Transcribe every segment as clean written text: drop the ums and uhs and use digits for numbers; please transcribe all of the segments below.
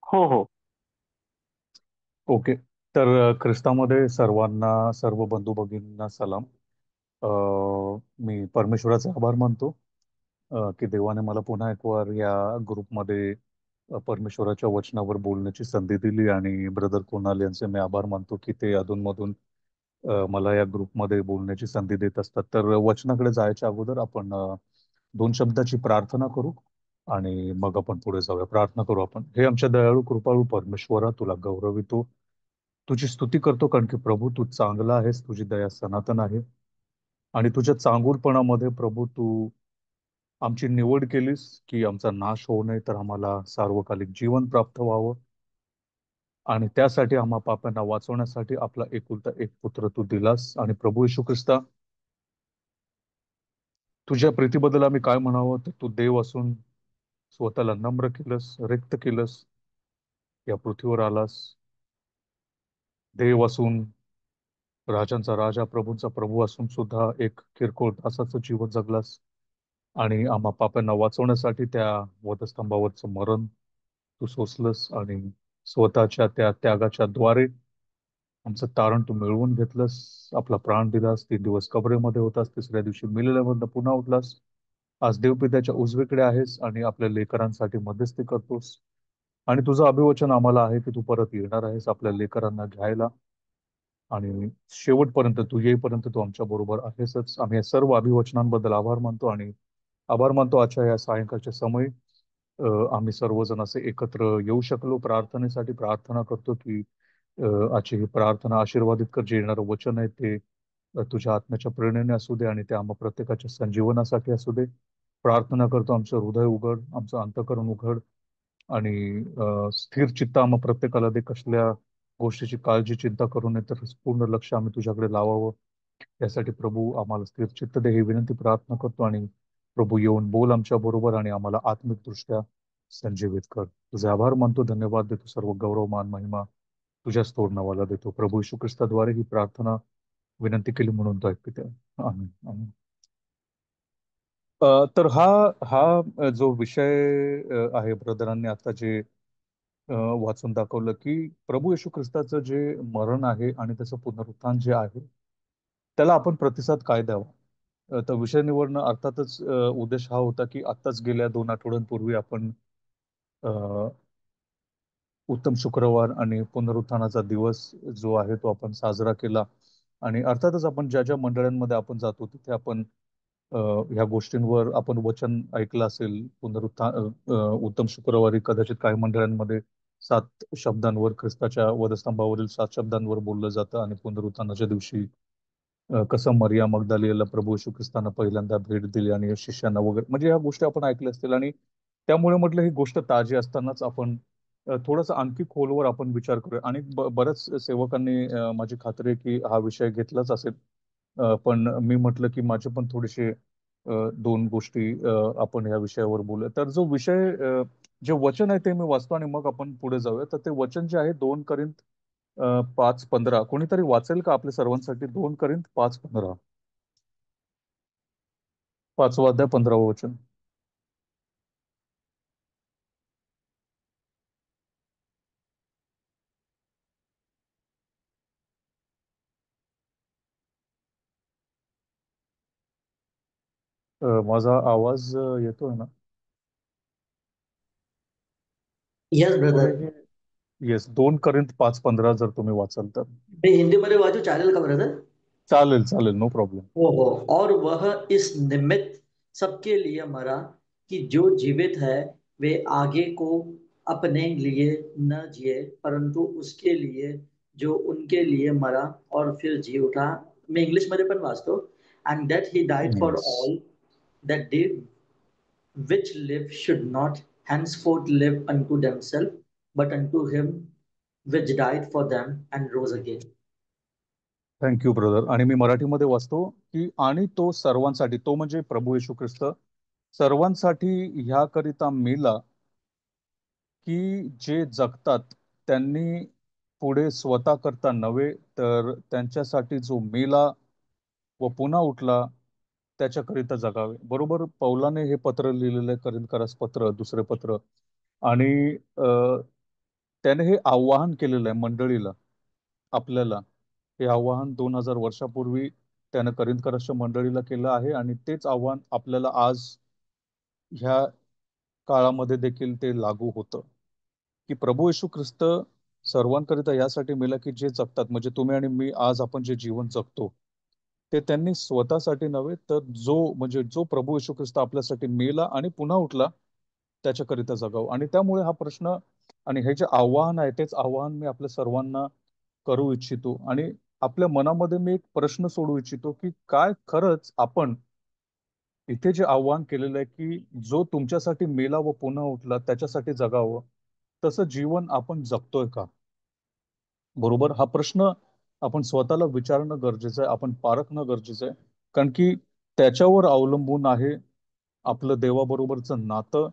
हो हो. ओके. तर ख्रिस्तामध्ये सर्वांना, सर्व बंधू भगिनींना सलाम. अ, मी परमेश्वराचे आभार मानतो की देवाने मला पुन्हा एक वार या ग्रुपमध्ये परमेश्वराच्या वचनावर बोलण्याची संधी दिली, आणि ब्रदर कुणाल यांचे मी आभार मानतो की ते अधूनमधून मला या ग्रुपमध्ये बोलण्याची संधी देत असतात. तर वचनाकडे जायच्या अगोदर आपण दोन शब्दाची प्रार्थना करू आणि मग आपण पुढे जाऊया. प्रार्थना करू आपण. हे आमच्या दयाळू कृपाळू परमेश्वरा, तुला गौरवितो, तुझी स्तुती करतो, कारण की प्रभू तू चांगला आहेस, तुझी दया सनातन आहे. आणि तुझ्या चांगुलपणामध्ये प्रभू तू आमची निवड केलीस की आमचा नाश होऊ नये, तर आम्हाला सार्वकालिक जीवन प्राप्त व्हावं. आणि त्यासाठी आम्हा पाप्यांना वाचवण्यासाठी आपला एकुलता एक पुत्र तू दिलास. आणि प्रभू येशू ख्रिस्ता, तुझ्या प्रीतीबद्दल आम्ही काय म्हणावं, तर तू देव असून स्वतःला नम्र केलंस, रिक्त केलंस, या पृथ्वीवर आलास. देव असून, राजांचा राजा, प्रभूंचा प्रभू असून सुद्धा एक किरकोळ दासाचं जीवन जगलास. आणि आम्हा पाप्यांना वाचवण्यासाठी त्या वधस्तंभावरचं मरण तू सोसलंस, आणि स्वतःच्या त्या त्यागाच्या द्वारे आमचं तारण तू मिळवून घेतलंस. आपला प्राण दिलास, 3 दिवस कबरेमध्ये होतास, तिसऱ्या दिवशी मेलेल्यामधनं पुन्हा उठलास. आज देवपित्याच्या उजवीकडे आहेस आणि आपल्या लेकरांसाठी मध्यस्थी करतोस. आणि तुझं अभिवचन आम्हाला आहे की तू परत येणार आहेस आपल्या लेकरांना घ्यायला. आणि शेवटपर्यंत तू येईपर्यंत तू आमच्या बरोबर आहेसच. आम्ही या सर्व अभिवचनांबद्दल आभार मानतो, आणि आभार मानतो आजच्या या सायंकाळच्या समयी आम्ही सर्वजण असे एकत्र येऊ शकलो प्रार्थनेसाठी. प्रार्थना करतो की आजची ही प्रार्थना आशीर्वादित कर. जे येणारं वचन आहे ते तुझ्या आत्म्याच्या प्रेरणेने असू दे, आणि ते आम्हा प्रत्येकाच्या संजीवनासाठी असू दे. प्रार्थना करतो, आमचं हृदय उघड, आमचं अंतःकरण उघड, आणि स्थिर चित्त आम्हा प्रत्येकाला दे. कसल्या गोष्टीची काळजी चिंता करू नये, तर पूर्ण लक्ष आम्ही तुझ्याकडे लावावं. यासाठी प्रभू आम्हाला स्थिर चित्त दे, ही विनंती प्रार्थना करतो. आणि प्रभू येऊन बोल आमच्या बरोबर, आणि आम्हाला आत्मिकदृष्ट्या संजीवित कर. तुझे आभार मानतो, धन्यवाद देतो. सर्व गौरव मान महिमा तुझ्याच तोड नावाला देतो. प्रभू यीशू ख्रिस्ताद्वारे ही प्रार्थना विनंती केली म्हणून तो ऐकते. आमीन आमीन. तर हा हा जो विषय आहे, ब्रदरांनी आता जे वाचून दाखवलं की प्रभू येशू ख्रिस्ताचं जे मरण आहे आणि त्याचं पुनरुत्थान जे आहे, त्याला आपण प्रतिसाद काय द्यावा. तर विषय निवडणं अर्थातच उद्देश हा होता की आत्ताच गेल्या 2 आठवड्यांपूर्वी आपण अ, उत्तम शुक्रवार आणि पुनरुत्थानाचा दिवस जो आहे तो आपण साजरा केला. आणि अर्थातच आपण ज्या ज्या मंडळांमध्ये आपण जातो तिथे आपण अ, ह्या गोष्टींवर आपण वचन ऐकलं असेल. उत्तम शुक्रवारी कदाचित काही मंडळांमध्ये 7 शब्दांवर, ख्रिस्ताच्या वधस्तंभावरील 7 शब्दांवर बोललं जातं. आणि पुनरुत्थानाच्या दिवशी कसं मरिया मगदलिनीला प्रभू येशू ख्रिस्तांना पहिल्यांदा भेट दिली आणि शिष्यांना वगैरे, म्हणजे ह्या गोष्टी आपण ऐकल्या असतील. आणि त्यामुळे म्हटलं ही गोष्ट ताजी असतानाच आपण थोडंसं आणखी खोलवर आपण विचार करूया. आणि बऱ्याच सेवकांनी माझी खात्री आहे की हा विषय घेतलाच असेल. पण मी म्हटलं की माझे पण थोडेसे दोन गोष्टी आपण ह्या विषयावर बोलूया. तर जो विषय जे वचन आहे ते मी वाचतो आणि मग आपण पुढे जाऊया. तर ते वचन जे आहे 2 करिंथ 5:15. कोणीतरी वाचेल का आपल्या सर्वांसाठी? 2 करिंथ 5:15, 5वा अध्याय 15वं वचन. माझा आवाज येतोय ना? Yes brother. कोणीही? येस, 2 करिंथ 5:15 जर तुम्ही वाचाल तर. मी हिंदीमध्ये वाचू चालेल का ब्रदर? चालेल चालेल, नो प्रॉब्लेम. ओहो। और वह इस निमित्त सबके लिए मरा कि जो जीवित है वे आगे को अपने लिए न जिए परंतु उसके लिए जो उनके लिए मरा और फिर जी उठा। मैं इंग्लिश मध्ये पण वाचतो। And that he died for yes. All that they which live should not henceforth live unto themselves, but unto him which died for them and rose again. Thank you brother. आणि मी मराठीमध्ये वाचतो की आणि तो सर्वांसाठी, तो म्हणजे प्रभू येशू ख्रिस्त, सर्वांसाठी ह्याकरिता मेला की जे जगतात त्यांनी पुढे स्वतः करता नव्हे, तर त्यांच्यासाठी जो मेला व पुन्हा उठला त्याच्याकरिता जगावे. बरोबर पौलाने हे पत्र लिहिलेलं आहे, करिंदकरास पत्र, दुसरे पत्र. आणि त्याने हे आवाहन केलेलं आहे मंडळीला, आपल्याला. हे आवाहन 2000 वर्षापूर्वी त्यानं करिंदकराच्या मंडळीला केलं आहे, आणि तेच आव्हान आपल्याला आज ह्या काळामध्ये देखील ते लागू होतं, की प्रभू येशू ख्रिस्त सर्वांकरिता यासाठी मेला की जे जगतात, म्हणजे तुम्ही आणि मी आज आपण जे जीवन जगतो, ते त्यांनी स्वतःसाठी नव्हे, तर जो प्रभू येशू ख्रिस्त आपल्यासाठी मेला आणि पुन्हा उठला, त्याच्याकरिता जगावं. आणि त्यामुळे हा प्रश्न आणि हे जे आव्हान आहे, तेच आव्हान मी आपल्या सर्वांना करू इच्छितो. आणि आपल्या मनामध्ये मी एक प्रश्न सोडू इच्छितो, की काय खरंच आपण इथे जे आव्हान केलेलं आहे, की जो तुमच्यासाठी मेला व पुन्हा उठला त्याच्यासाठी जगावं, तसं जीवन आपण जगतोय का? बरोबर, हा प्रश्न आपण स्वतःला विचारणं गरजेचं आहे, आपण पारखणं गरजेचं आहे. कारण की त्याच्यावर अवलंबून आहे आपलं देवाबरोबरचं नातं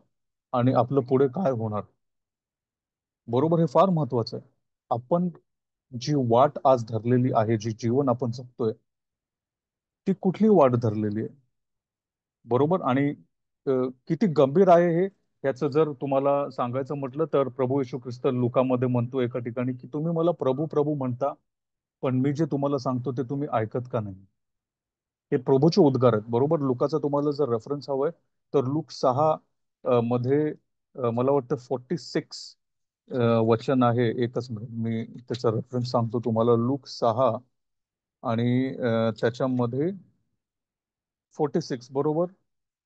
आणि आपलं पुढे काय होणार. बरोबर, हे फार महत्वाचं आहे. आपण जी वाट आज धरलेली आहे, जी जीवन आपण जगतोय, ती कुठली वाट धरलेली आहे? बरोबर. आणि किती गंभीर आहे हे, याचं जर तुम्हाला सांगायचं म्हटलं तर प्रभू येशू ख्रिस्त लुकामध्ये म्हणतो एका ठिकाणी, की तुम्ही मला प्रभू प्रभू म्हणता, पण मी जे तुम्हाला सांगतो ते तुम्ही ऐकत का नाही? हे प्रभूचे उद्गार आहेत. बरोबर, लुकाचा तुम्हाला जर रेफरन्स हवाय, तर लूक 6 मध्ये मला वाटतं 46 वचन आहे. एकच मिनिट, मी त्याचा रेफरन्स सांगतो तुम्हाला. लूक 6 आणि त्याच्यामध्ये 46, बरोबर.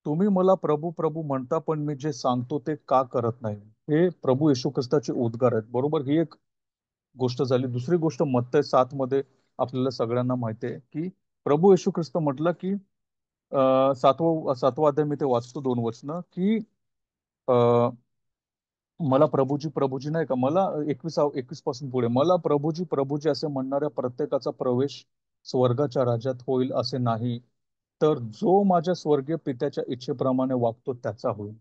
तुम्ही मला प्रभू प्रभू म्हणता, पण मी जे सांगतो ते का करत नाही? हे प्रभू येशू ख्रिस्ताचे उद्गार आहेत. बरोबर, ही एक गोष्ट झाली. दुसरी गोष्ट मत्तय 7 मध्ये आपल्याला सगळ्यांना माहिती आहे, की प्रभू येशू ख्रिस्त म्हटलं, की सातवा अध्याय मी ते वाचतो 2 वचनं, की अ, मला प्रभूजी प्रभूजी नाही का, मला 21 पासून पुढे, मला प्रभूजी प्रभूजी असे म्हणणाऱ्या प्रत्येकाचा प्रवेश स्वर्गाच्या राज्यात होईल असे नाही, तर जो माझ्या स्वर्गीय पित्याच्या इच्छेप्रमाणे वागतो त्याचा होईल.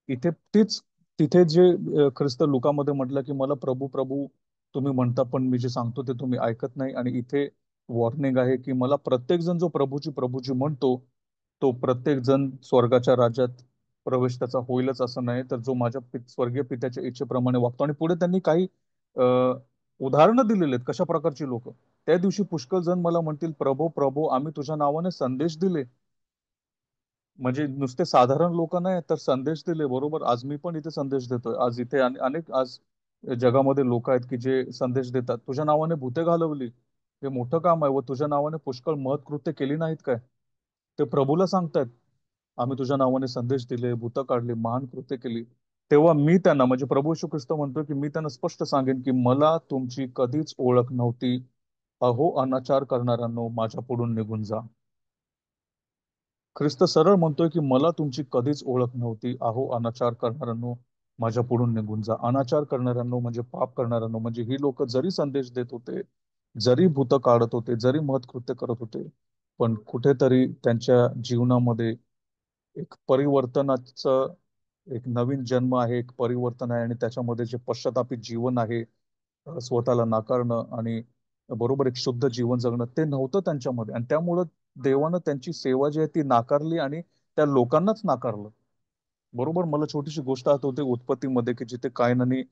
इथे तीच तिथे जे ख्रिस्त लुकामध्ये म्हटलं, की मला प्रभू प्रभू तुम्ही म्हणता, पण मी जे सांगतो ते तुम्ही ऐकत नाही. आणि इथे वॉर्निंग आहे, की मला प्रत्येक जण जो प्रभूची प्रभूची म्हणतो, तो प्रत्येक जण स्वर्गाच्या राज्यात प्रवेश त्याचा होईलच असं नाही, तर जो माझ्या स्वर्गीय पित्याच्या इच्छेप्रमाणे वागतो. आणि पुढे त्यांनी काही अ, उदाहरणं दिलेली आहेत कशा प्रकारची लोक. त्या दिवशी पुष्कळ जण मला म्हणतील, प्रभो प्रभो, आम्ही तुझ्या नावाने संदेश दिले. म्हणजे नुसते साधारण लोक नाही, तर संदेश दिले. बरोबर, आज मी पण इथे संदेश देतोय. आज इथे अनेक आज जगामध्ये लोक आहेत की जे संदेश देतात, तुझ्या नावाने भूते घालवली, हे मोठं काम आहे, व तुझ्या नावाने पुष्कळ महत्कृत्य केली नाहीत काय? ते प्रभूला सांगतायत, आम्ही तुझ्या नावाने संदेश दिले, भूतं काढली, महान कृत्य केली. तेव्हा मी त्यांना, म्हणजे प्रभू येशू ख्रिस्त म्हणतोय, की मी त्यांना स्पष्ट सांगेन, की मला तुमची कधीच ओळख नव्हती. अहो अनाचार करणाऱ्यांनो, माझ्या पुढून निघून जा. ख्रिस्त सरळ म्हणतोय, की मला तुमची कधीच ओळख नव्हती. अहो अनाचार करणाऱ्यांनो, माझ्या पुढून निघून जा. अनाचार करणाऱ्यांनो म्हणजे पाप करणाऱ्यांनो, म्हणजे ही लोक जरी संदेश देत होते, जरी भूत काढत होते, जरी महत्कृत्य करत होते, पण कुठेतरी त्यांच्या जीवनामध्ये एक परिवर्तनाचं, एक नवीन जन्म आहे, एक परिवर्तन आहे. आणि त्याच्यामध्ये जे पश्चातापी जीवन आहे, स्वतःला नाकारणं आणि बरोबर एक शुद्ध जीवन जगणं, ते नव्हतं त्यांच्यामध्ये. आणि त्यामुळं देवानं त्यांची सेवा जी आहे ती नाकारली, आणि त्या लोकांनाच नाकारलं. बरोबर, मला छोटीशी गोष्ट आठवते उत्पत्तीमध्ये, की जिथे कायन आणि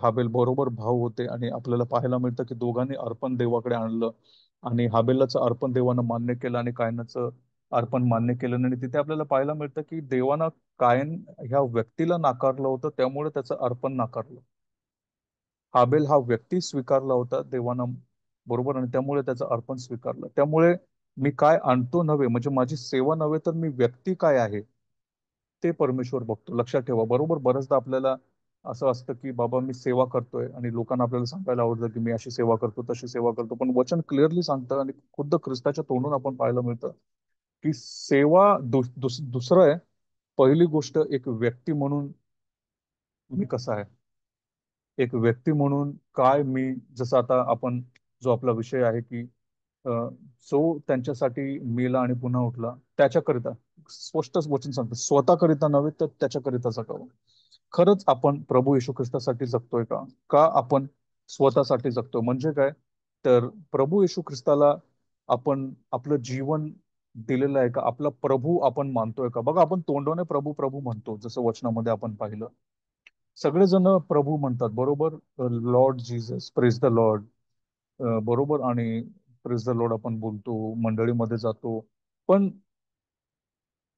हाबेल बरोबर भाव होते, आणि आपल्याला पाहायला मिळतं की दोघांनी अर्पण देवाकडे आणलं, आणि हाबेलाचं अर्पण देवानं मान्य केलं आणि कायनाचं अर्पण मान्य केलं. आणि तिथे आपल्याला पाहायला मिळतं की देवानं कायन ह्या व्यक्तीला नाकारलं होतं, त्यामुळे त्याचं अर्पण नाकारलं. हाबेल हा व्यक्ती स्वीकारला होता देवानं, बरोबर, आणि त्यामुळे त्याचं अर्पण स्वीकारलं. त्यामुळे मी काय आणतो नव्हे, म्हणजे माझी सेवा नव्हे, तर मी व्यक्ती काय आहे ते परमेश्वर बघतो. लक्षात ठेवा. बरोबर, बऱ्याचदा आपल्याला असं असतं की बाबा मी सेवा करतोय, आणि लोकांना आपल्याला सांगायला आवडतं की मी अशी सेवा करतो, तशी सेवा करतो, पण वचन क्लिअरली सांगतं, आणि खुद्द ख्रिस्ताच्या तोंडून आपण पाहायला मिळतं, की सेवा दुसरं आहे. पहिली गोष्ट, एक व्यक्ती म्हणून मी कसा आहे, एक व्यक्ती म्हणून काय मी, जसं आता आपण, जो आपला विषय आहे की अ, जो त्यांच्यासाठी मेला आणि पुन्हा उठला, त्याच्याकरिता स्पष्ट वचन सांगतं, स्वतःकरिता नव्हे तर त्याच्याकरिता जगावं. खरंच आपण प्रभू येशू ख्रिस्तासाठी जगतोय का? का आपण स्वतःसाठी जगतोय? म्हणजे काय, तर प्रभू येशू ख्रिस्ताला आपण आपलं जीवन दिलेलं आहे का? आपला प्रभू आपण मानतोय का? बघा, आपण तोंडाने प्रभू प्रभू म्हणतो, जसं वचनामध्ये आपण पाहिलं, सगळेजण प्रभू म्हणतात बरोबर. Lord Jesus, praise the Lord, बरोबर. आणि प्रेज द लॉर्ड आपण बोलतो, मंडळीमध्ये जातो. पण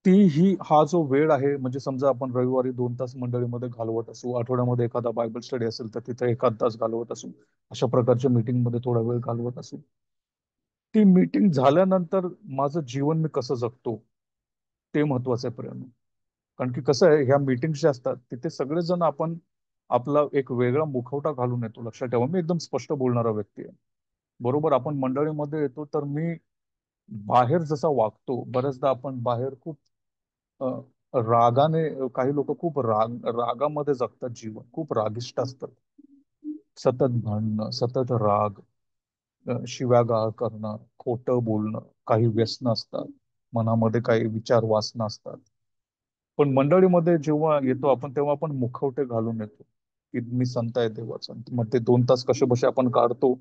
ती ही हा जो वेळ आहे, म्हणजे समजा आपण रविवारी 2 तास मंडळीमध्ये घालवत असू, आठवड्यामध्ये एखादा बायबल स्टडी असेल तर तिथे एखाद तास घालवत असू, अशा प्रकारच्या मीटिंगमध्ये थोडा वेळ घालवत असू, ती मीटिंग झाल्यानंतर माझं जीवन मी कसं जगतो ते महत्वाचं आहे प्रेरणा. कारण की कसं आहे, ह्या मीटिंग्स ज्या असतात तिथे सगळेजण आपण आपला एक वेगळा मुखवटा घालून येतो. लक्षात ठेवा, मी एकदम स्पष्ट बोलणारा व्यक्ती आहे, बरोबर. आपण मंडळीमध्ये येतो तर मी बाहेर जसा वागतो, बऱ्याचदा आपण बाहेर खूप अ, रागाने, काही लोक खूप रागामध्ये जगतात, जीवन खूप रागिष्ट असतात. सतत भांडणं, सतत राग, शिव्यागाळ करणं, खोटं बोलणं, काही व्यसनं असतात, मनामध्ये काही विचार वासना असतात. पण मंडळीमध्ये जेव्हा येतो आपण तेव्हा आपण मुखवटे घालून येतो की मी संत आहे देवाचा. मग ते 2 तास कसे बसे आपण काढतो,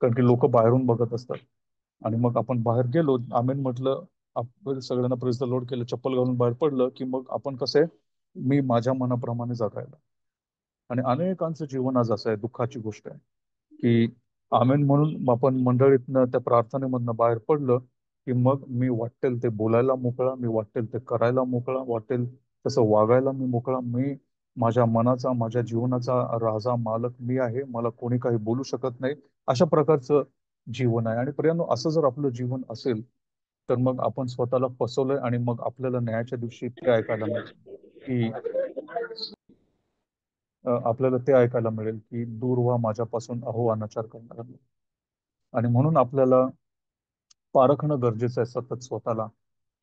कारण की लोक बाहेरून बघत असतात. आणि मग आपण बाहेर गेलो, आमेन म्हटलं, आपण सगळ्यांना प्रेज द लॉर्ड केलं, चप्पल घालून बाहेर पडलं की मग आपण कसे, मी माझ्या मनाप्रमाणे जगायला. आणि अनेकांचं जीवन आज असं आहे, दुःखाची गोष्ट आहे की आमेन म्हणून आपण मंडळीतनं त्या प्रार्थनेमधनं बाहेर पडलं की मग मी वाटेल ते बोलायला मोकळा, मी वाटेल ते करायला मोकळा, वाटेल तसं वागायला मी मोकळा, मी माझ्या मनाचा, माझ्या जीवनाचा राजा मालक मी आहे, मला कोणी काही बोलू शकत नाही, अशा प्रकारचं जीवन आहे. आणि प्रियांनो, असं जर आपलं जीवन असेल तर मग आपण स्वतःला फसवलंय. आणि मग आपल्याला न्यायाच्या दिवशी ते ऐकायला मिळेल की आपल्याला ते ऐकायला मिळेल की दूर व्हा माझ्यापासून अहो अनाचार करणारा. आणि म्हणून आपल्याला पारखणं गरजेचं आहे सतत स्वतःला,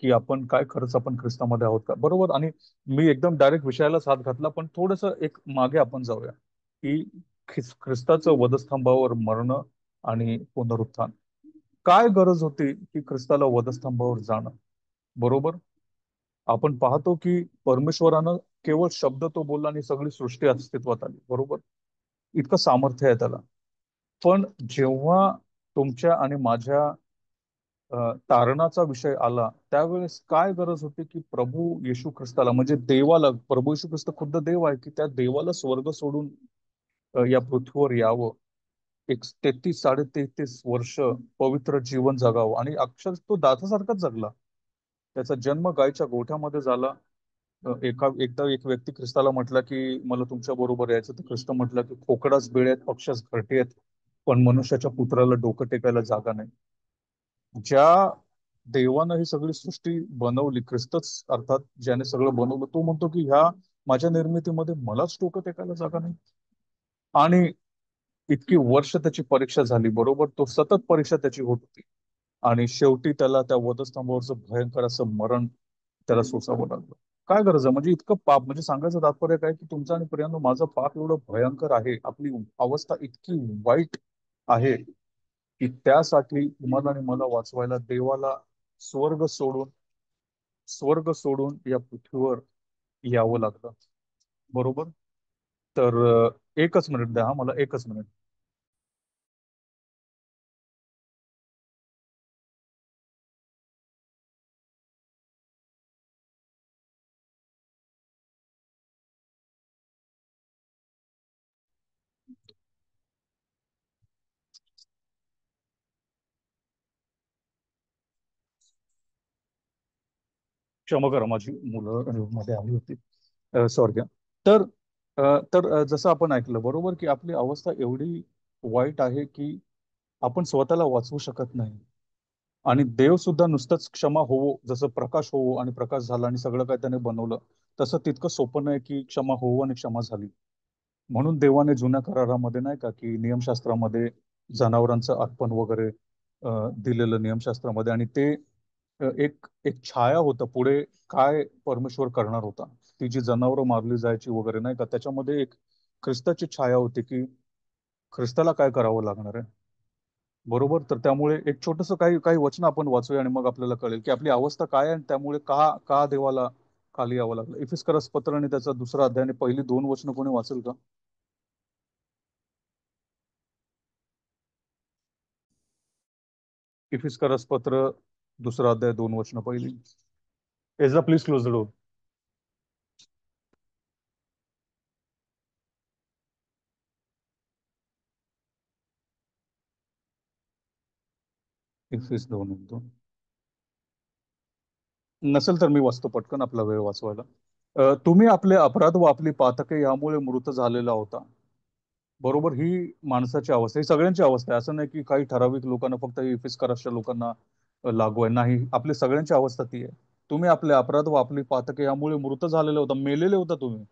की आपण काय खरंच आपण ख्रिस्तामध्ये आहोत का, बरोबर. आणि मी एकदम डायरेक्ट विषयालाच हात घातला, पण थोडस एक मागे आपण जाऊया की ख्रिस्ताचं वधस्तंभावर मरणं आणि पुनरुत्थान. काय गरज होती की ख्रिस्ताला वधस्तंभावर जाणं, बरोबर. आपण पाहतो की परमेश्वरानं केवळ शब्द तो बोलला आणि सगळी सृष्टी अस्तित्वात आली, बरोबर. इतकं सामर्थ्य आहे त्याला. पण जेव्हा तुमच्या आणि माझ्या तारणाचा विषय आला, त्यावेळेस काय गरज होती की प्रभू येशू ख्रिस्ताला, म्हणजे देवाला, प्रभू येशू ख्रिस्त खुद्द देव आहे, की त्या देवाला स्वर्ग सोडून या पृथ्वीवर यावं, एक 33 साडे 33 वर्ष पवित्र जीवन जगावं. आणि अक्षर तो दासासारखाच जगला. त्याचा जन्म गायच्या गोठ्यामध्ये झाला. एकदा एक व्यक्ती ख्रिस्ताला म्हटला की मला तुमच्या बरोबर यायचं, तर ख्रिस्त म्हटलं की खोकडाच बेळ आहेत, पक्षाच घरटे आहेत, पण मनुष्याच्या पुत्राला डोकं टेकायला जागा नाही. ज्या देवानं ही सगळी सृष्टी बनवली, ख्रिस्तच अर्थात ज्याने सगळं बनवलं, तो म्हणतो की ह्या माझ्या निर्मितीमध्ये मलाच डोकं टेकायला जागा नाही. आणि इतकी वर्ष त्याची परीक्षा झाली, बरोबर. तो सतत परीक्षा त्याची होत होती. आणि शेवटी त्याला त्या वधस्तंभावरचं भयंकर असं मरण त्याला सोसावं लागलं. काय गरज आहे, म्हणजे इतकं पाप, म्हणजे सांगायचं तात्पर्य काय की तुमचं आणि प्रियांनो माझं पाप एवढं भयंकर आहे, आपली अवस्था इतकी वाईट आहे की त्यासाठी तुम्हाला आणि मला वाचवायला देवाला स्वर्ग सोडून स्वर्ग सोडून या पृथ्वीवर यावं लागतं, बरोबर. तर एकच मिनिट द्या हा मला, एकच मिनिट. क्षमा करा, माझी मुलं मध्ये आली होती, सॉरी. तर जसं आपण ऐकलं, बरोबर, की आपली अवस्था एवढी वाईट आहे की आपण स्वतःला वाचवू शकत नाही. आणि देव सुद्धा नुसतंच क्षमा होवो, जसं प्रकाश होवो आणि प्रकाश झाला आणि सगळं काय त्याने बनवलं, तसं तितकं सोपं नाही की क्षमा होवो आणि क्षमा झाली. म्हणून देवाने जुन्या करारामध्ये नाही का की नियमशास्त्रामध्ये जनावरांचं अर्पण वगैरे दिलेलं नियमशास्त्रामध्ये. आणि ते एक एक छाया होतं पुढे काय परमेश्वर करणार होता. ती जी जनावरं मारली जायची वगैरे नाही का, त्याच्यामध्ये एक ख्रिस्ताची छाया होती की ख्रिस्ताला काय करावं लागणार आहे, बरोबर. तर त्यामुळे एक छोटस काही काही वचन आपण वाचूया आणि मग आपल्याला कळेल की आपली अवस्था काय आहे आणि त्यामुळे का का देवाला खाली यावं लागलं. इफिस्करस पत्र आणि त्याचा 2रा अध्याय आणि पहिली 2 वचनं कोणी वाचेल का? इफिस्करस पत्र 2रा अध्याय 2 वचनं पहिली. एजा please close the door. Efes 2:2. नसेल तर मी वाचतो पटकन आपला वेळ वाचवायला. तुम्ही आपले अपराध व आपली पातके यामुळे मृत झालेला होता. बरोबर, ही माणसाची अवस्था, ही सगळ्यांची अवस्था आहे. असं नाही की काही ठराविक लोकांना, फक्त इफिसकराच्या लोकांना लागू आहे. नाही, आपली सगळ्यांची अवस्था ती आहे. तुम्ही आपले अपराध व आपली पातके यामुळे मृत झालेले होता, मेलेले होता तुम्ही.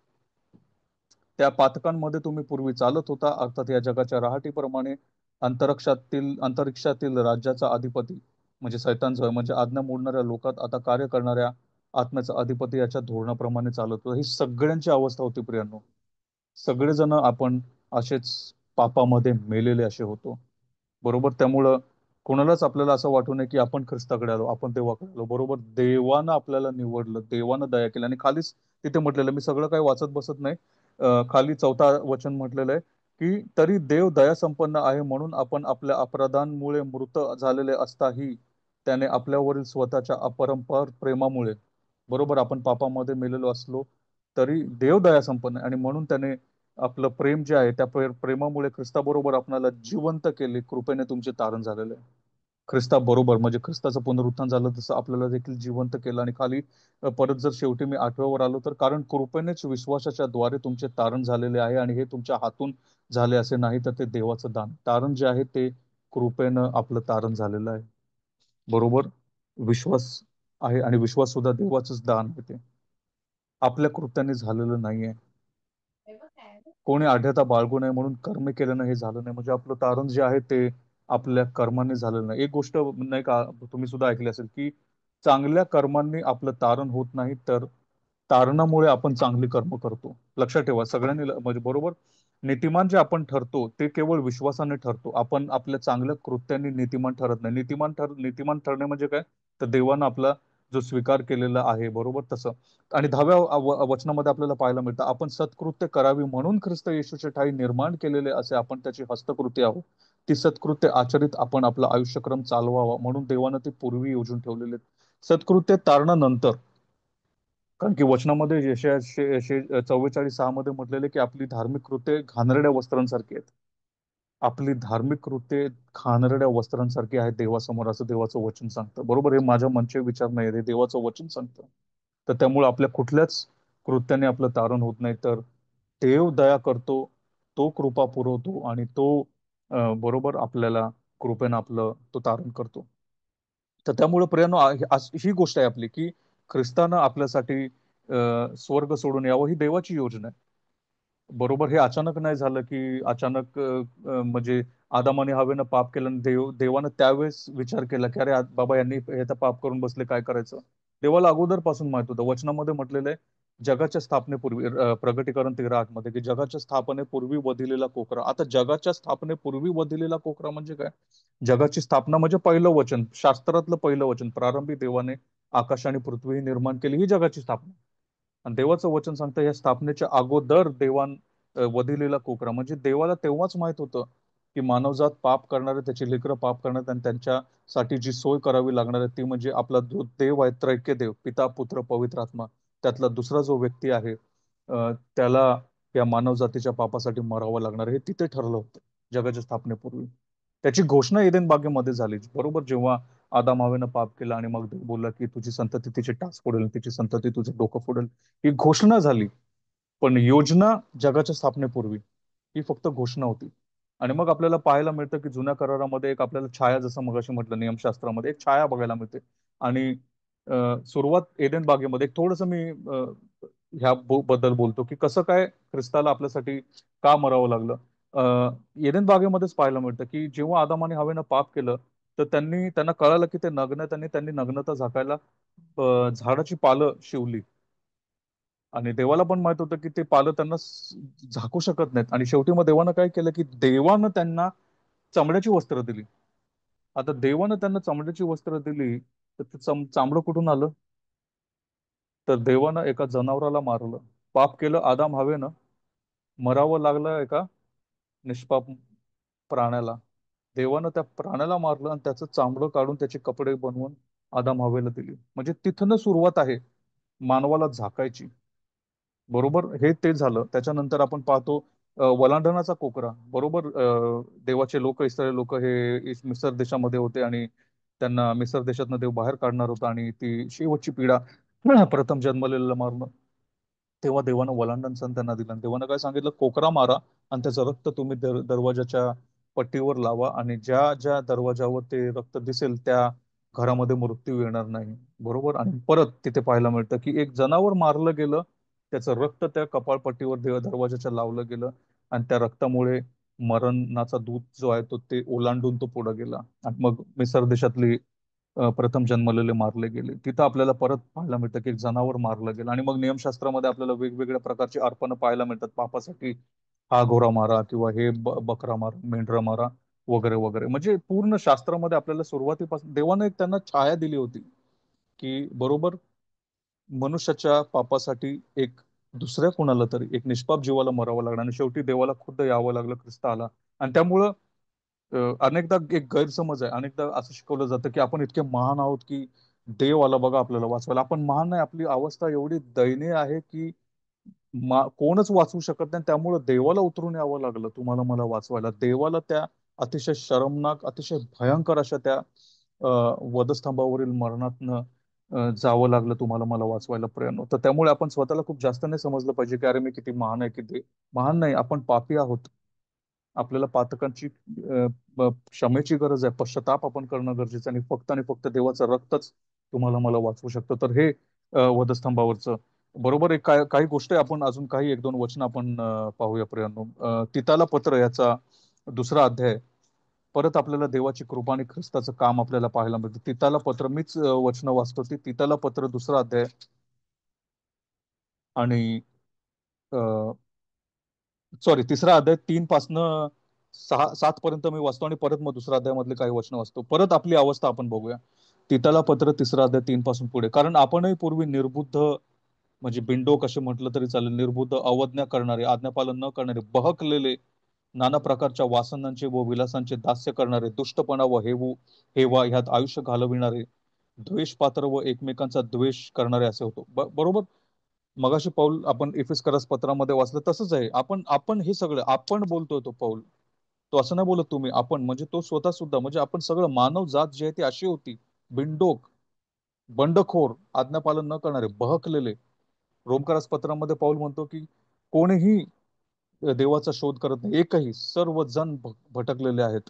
त्या पातकांमध्ये तुम्ही पूर्वी चालत होता, अर्थात या जगाच्या रहाटीप्रमाणे, अंतरिक्षातील राज्याचा अधिपती म्हणजे सैतान, म्हणजे आज्ञा मोडणाऱ्या लोकात आता कार्य करणाऱ्या आत्म्याचा अधिपती याच्या धोरणाप्रमाणे चालत होता. ही सगळ्यांची अवस्था होती प्रियांनो. सगळेजण आपण असेच पापामध्ये मेलेले असे होतो. बरोबर, त्यामुळं कोणालाच आपल्याला असं वाटू नये की आपण ख्रिस्ताकडे आलो, आपण देवाकडे आलो. बरोबर, देवानं आपल्याला निवडलं, देवानं दया केली. आणि खालीच तिथे म्हटलेलं, मी सगळं काही वाचत बसत नाही, खाली 4 वचन म्हटलेलं आहे की तरी देव दया संपन्न आहे, म्हणून आपण आपल्या अपराधांमुळे मृत झालेले असताही त्याने आपल्यावरील स्वतःच्या अपरंपार प्रेमामुळे, बरोबर, आपण पापामध्ये मेलेलो असलो तरी देव दया संपन्न आहे, आणि म्हणून त्याने आपलं प्रेम जे आहे त्या प्रेमामुळे ख्रिस्ताबरोबर आपल्याला जिवंत केले, कृपेने तुमचे तारण झालेले आहे. ख्रिस्ताबरोबर म्हणजे ख्रिस्ताचं पुनरुत्थान झालं तसं आपल्याला देखील जिवंत केलं. आणि खाली परत जर शेवटी मी 8व्यावर आलो तर, कारण कृपेनेच विश्वासाच्या द्वारे तुमचे तारण झालेले आहे, आणि हे तुमच्या हातून झाले असे नाही, तर ते देवाचं दान. तारण जे आहे ते कृपेनं आपलं तारण झालेलं आहे. बरोबर, विश्वास आहे, आणि विश्वास सुद्धा देवाचंच दान आहे. ते आपल्या कृत्याने झालेलं नाहीये. कोणी आढ्यता बाळगू नये म्हणून कर्म केल्यानं हे झालं नाही. म्हणजे आपलं तारण जे आहे ते आपल्या कर्माने झालेलं नाही. एक गोष्ट नाही का, तुम्ही सुद्धा ऐकली असेल की चांगल्या कर्मांनी आपलं तारण होत नाही, तर तारणामुळे आपण चांगली कर्म करतो. लक्षात ठेवा सगळ्यांनी, म्हणजे बरोबर, नीतिमान जे आपण ठरतो ते केवळ विश्वासाने ठरतो. आपण आपल्या चांगल्या कृत्यांनी नीतिमान ठरत नाही. नीतिमान ठरणे म्हणजे काय, तर देवानं आपला जो स्वीकार केलेला आहे, बरोबर तसं. आणि 10व्या वचनामध्ये आपल्याला पाहायला मिळतं, आपण सत्कृत्य करावी म्हणून ख्रिस्त येशूच्या ठायी निर्माण केलेले असे आपण त्याची हस्तकृती आहोत. ती सत्कृत्य आचरित आपण आपला आयुष्यक्रम चालवावा म्हणून देवानं ती पूर्वी योजून ठेवलेले आहेत. सत्कृत्य तारणानंतर, कारण की वचनामध्ये यशाया 44:6 मध्ये म्हटलेले की आपली धार्मिक कृत्ये घाणेरड्या वस्त्रांसारखी आहेत. आपली धार्मिक कृत्ये घाणेरड्या वस्त्रांसारखी आहेत देवासमोर, असं देवाचं वचन सांगतं. बरोबर, हे माझ्या मनचे विचार नाही, हे देवाचं वचन सांगतं. तर त्यामुळे आपल्या कुठल्याच कृत्याने आपलं तारण होत नाही, तर देव दया करतो, तो कृपा पुरवतो, आणि तो बरोबर आपल्याला कृपेनं आपलं तो तारण करतो. तर त्यामुळे प्रियानो, ही गोष्ट आहे आपली की ख्रिस्तानं आपल्यासाठी स्वर्ग सोडून यावं, ही देवाची योजना आहे. बरोबर, हे अचानक नाही झालं की अचानक म्हणजे आदाम आणि हवेनं पाप केलं आणि देवानं त्यावेळेस विचार केला की अरे बाबा, यांनी हे तर पाप करून बसले, काय करायचं. देवाला अगोदरपासून माहित होतं. वचनामध्ये म्हटलेलं आहे जगाच्या स्थापनेपूर्वी, प्रगटीकरण 13:8 मध्ये, की जगाच्या स्थापनेपूर्वी वधिलेला कोकरा. आता जगाच्या स्थापनेपूर्वी वधिलेला कोकरा म्हणजे काय, जगाची स्थापना म्हणजे पहिलं वचन, शास्त्रातलं पहिलं वचन, प्रारंभी देवाने आकाश आणि पृथ्वी निर्माण केली, ही जगाची स्थापना. आणि देवाचं वचन सांगतं या स्थापनेच्या अगोदर वधिलेला कोकरा, म्हणजे देवाला तेव्हाच माहित होतं की मानवजात पाप करणारे, त्याची लेकरं पाप करणार, आणि त्यांच्यासाठी जी सोय करावी लागणार आहे ती म्हणजे आपला जो देव आहे, त्रैक्य देव, पिता पुत्र पवित्र आत्मा, त्यातला दुसरा जो व्यक्ती आहे, त्याला या मानवजातीच्या पापासाठी मरावं लागणार, हे तिथे ठरलं होतं जगाच्या स्थापनेपूर्वी. त्याची घोषणा एदेन बागेमध्ये झाली, बरोबर, जेव्हा आदाम हवेनं पाप केला आणि मग देव बोलला की तुझी संतती तिचे टाच फोडेल, तिची संतती तुझं डोकं फोडेल. ही घोषणा झाली. पण योजना जगाच्या स्थापनेपूर्वी, ही फक्त घोषणा होती. आणि मग आपल्याला पाहायला मिळतं की जुन्या करारामध्ये एक आपल्याला छाया, जसं मगाशी म्हटलं नियमशास्त्रामध्ये एक छाया बघायला मिळते. आणि सुरुवात एदेन बागेमध्ये, थोडस मी बद्दल बोलतो की कसं काय ख्रिस्ताला आपल्यासाठी का मरावं लागलं. एदेन बागेमध्येच पाहायला मिळतं की जेव्हा आदाम आणि हवेनं पाप केलं, तर त्यांना कळालं की ते नग्न आहेत, आणि त्यांनी नग्नता झाकायला झाडाची पालं शिवली. आणि देवाला पण माहित होतं की ते पालं त्यांना झाकू शकत नाहीत, आणि शेवटी मग देवानं काय केलं की देवानं त्यांना चमड्याची वस्त्र दिली. आता देवानं त्यांना चमड्याची वस्त्र दिली, तर ते चामडं कुठून आलं, तर देवानं एका जनावराला मारलं. पाप केलं आदाम हवेनं, मरावं लागलं एका निष्पाप प्राण्याला. देवानं त्या प्राण्याला मारलं आणि त्याचं चामडं काढून त्याचे कपडे बनवून आदाम हवेला दिली. म्हणजे तिथनं सुरुवात आहे मानवाला झाकायची. बरोबर, हे ते झालं. त्याच्यानंतर आपण पाहतो वलांडणाचा कोकरा. बरोबर, देवाचे लोक, इस्रायल लोक हे मिस्र देशामध्ये होते, आणि त्यांना मिसर देशातनं देव बाहेर काढणार होता आणि ती शेवटची पिढा प्रथम जन्मलेला मारणं, तेव्हा देवानं वलांडण सण त्यांना दिलं आणि देवानं काय सांगितलं, कोकरा मारा आणि त्याचं रक्त तुम्ही दरवाजाच्या पट्टीवर लावा आणि ज्या ज्या दरवाजावर ते रक्त दिसेल त्या घरामध्ये मृत्यू येणार नाही. बरोबर. आणि परत तिथे पाहायला मिळतं की एक जनावर मारलं गेलं, त्याचं रक्त त्या कपाळपट्टीवर दरवाजाच्या लावलं गेलं आणि त्या रक्तामुळे मरणाचा दूत जो आहे तो ते ओलांडून तो पुढे गेला आणि मग मिसर देशातली प्रथम जन्मलेले मारले गेले. तिथं आपल्याला परत पाहायला मिळतं की एक जनावर मारलं गेलं आणि मग नियमशास्त्रामध्ये आपल्याला वेगवेगळ्या प्रकारची अर्पण पाहायला मिळतात. पापासाठी हा घोडा मारा किंवा हे बकरा मारा, मेंढरा मारा वगैरे वगैरे. म्हणजे पूर्ण शास्त्रामध्ये आपल्याला सुरुवातीपासून देवाने एक त्यांना छाया दिली होती की बरोबर मनुष्याच्या पापासाठी एक दुसऱ्या कोणाला तरी एक निष्पाप जीवाला मरावं लागणार आणि शेवटी देवाला खुद्द यावं लागलं, ख्रिस्त आला. आणि त्यामुळं अनेकदा एक गैरसमज आहे, अनेकदा असं शिकवलं जातं की आपण इतके महान आहोत की देव आला बघा आपल्याला वाचवायला. आपण महान नाही, आपली अवस्था एवढी दयनीय आहे की कोणच वाचवू शकत नाही. त्यामुळे देवाला उतरून यावं लागलं तुम्हाला मला वाचवायला. देवाला त्या अतिशय शरमनाक, अतिशय भयंकर अशा त्या वधस्तंभावरील मरणातनं जावं लागलं तुम्हाला मला वाचवायला प्रियांनो. तर त्यामुळे आपण स्वतःला खूप जास्त नाही समजलं पाहिजे की अरे मी किती महान आहे, किती महान नाही. आपण पापी आहोत. आपल्याला पातकांची क्षमेची गरज आहे. पश्चाताप आपण करणं गरजेचं आहे आणि फक्त देवाचं रक्तच तुम्हाला मला वाचवू शकतं. तर हे वधस्तंभावरचं बरोबर. एक काही गोष्टी आपण अजून काही एक दोन वचन आपण पाहूया प्रियांनो. तिताला पत्र याचा दुसरा अध्याय. परत आपल्याला देवाची कृपा आणि ख्रिस्ताचं काम आपल्याला पाहायला मिळतं. तिताला पत्र मीच वचन वाचतो ती तिताला पत्र दुसरा अध्याय आणि सॉरी तिसरा अध्याय 3 पासनं 6 7 पर्यंत मी वाचतो आणि परत मग दुसरा अध्यायामधले काही वचनं वाचतो. परत आपली अवस्था आपण बघूया. तिताला पत्र तिसरा अध्याय 3 पासून पुढे. कारण आपणही पूर्वी निर्बुद्ध, म्हणजे बिंडोक असे म्हटलं तरी चालेल, निर्बुद्ध, अवज्ञा करणारे, आज्ञापालन न करणारे, बहकलेले, नाना प्रकारच्या वासनांचे व विलासांचे दास्य करणारे, दुष्टपणा व हेवा ह्यात आयुष्य घालविणारे, द्वेषपात्र व एकमेकांचा द्वेष करणारे असे होतो. बरोबर. मगाशी पाऊल आपण इफिसकरस पत्रामध्ये वाचलं तसंच आहे. आपण आपण हे सगळं आपण बोलतोय तो पाऊल. तो असं नाही बोलत तुम्ही, आपण म्हणजे तो स्वतः सुद्धा, म्हणजे आपण सगळं मानव जात जी आहे ती अशी होती. बिनडोक, बंडखोर, आज्ञापालन न करणारे, बहकलेले. रोमकारास पत्रामध्ये पाऊल म्हणतो की कोणीही देवाचा शोध करत नाही, एकही, सर्वजण भटकलेले आहेत.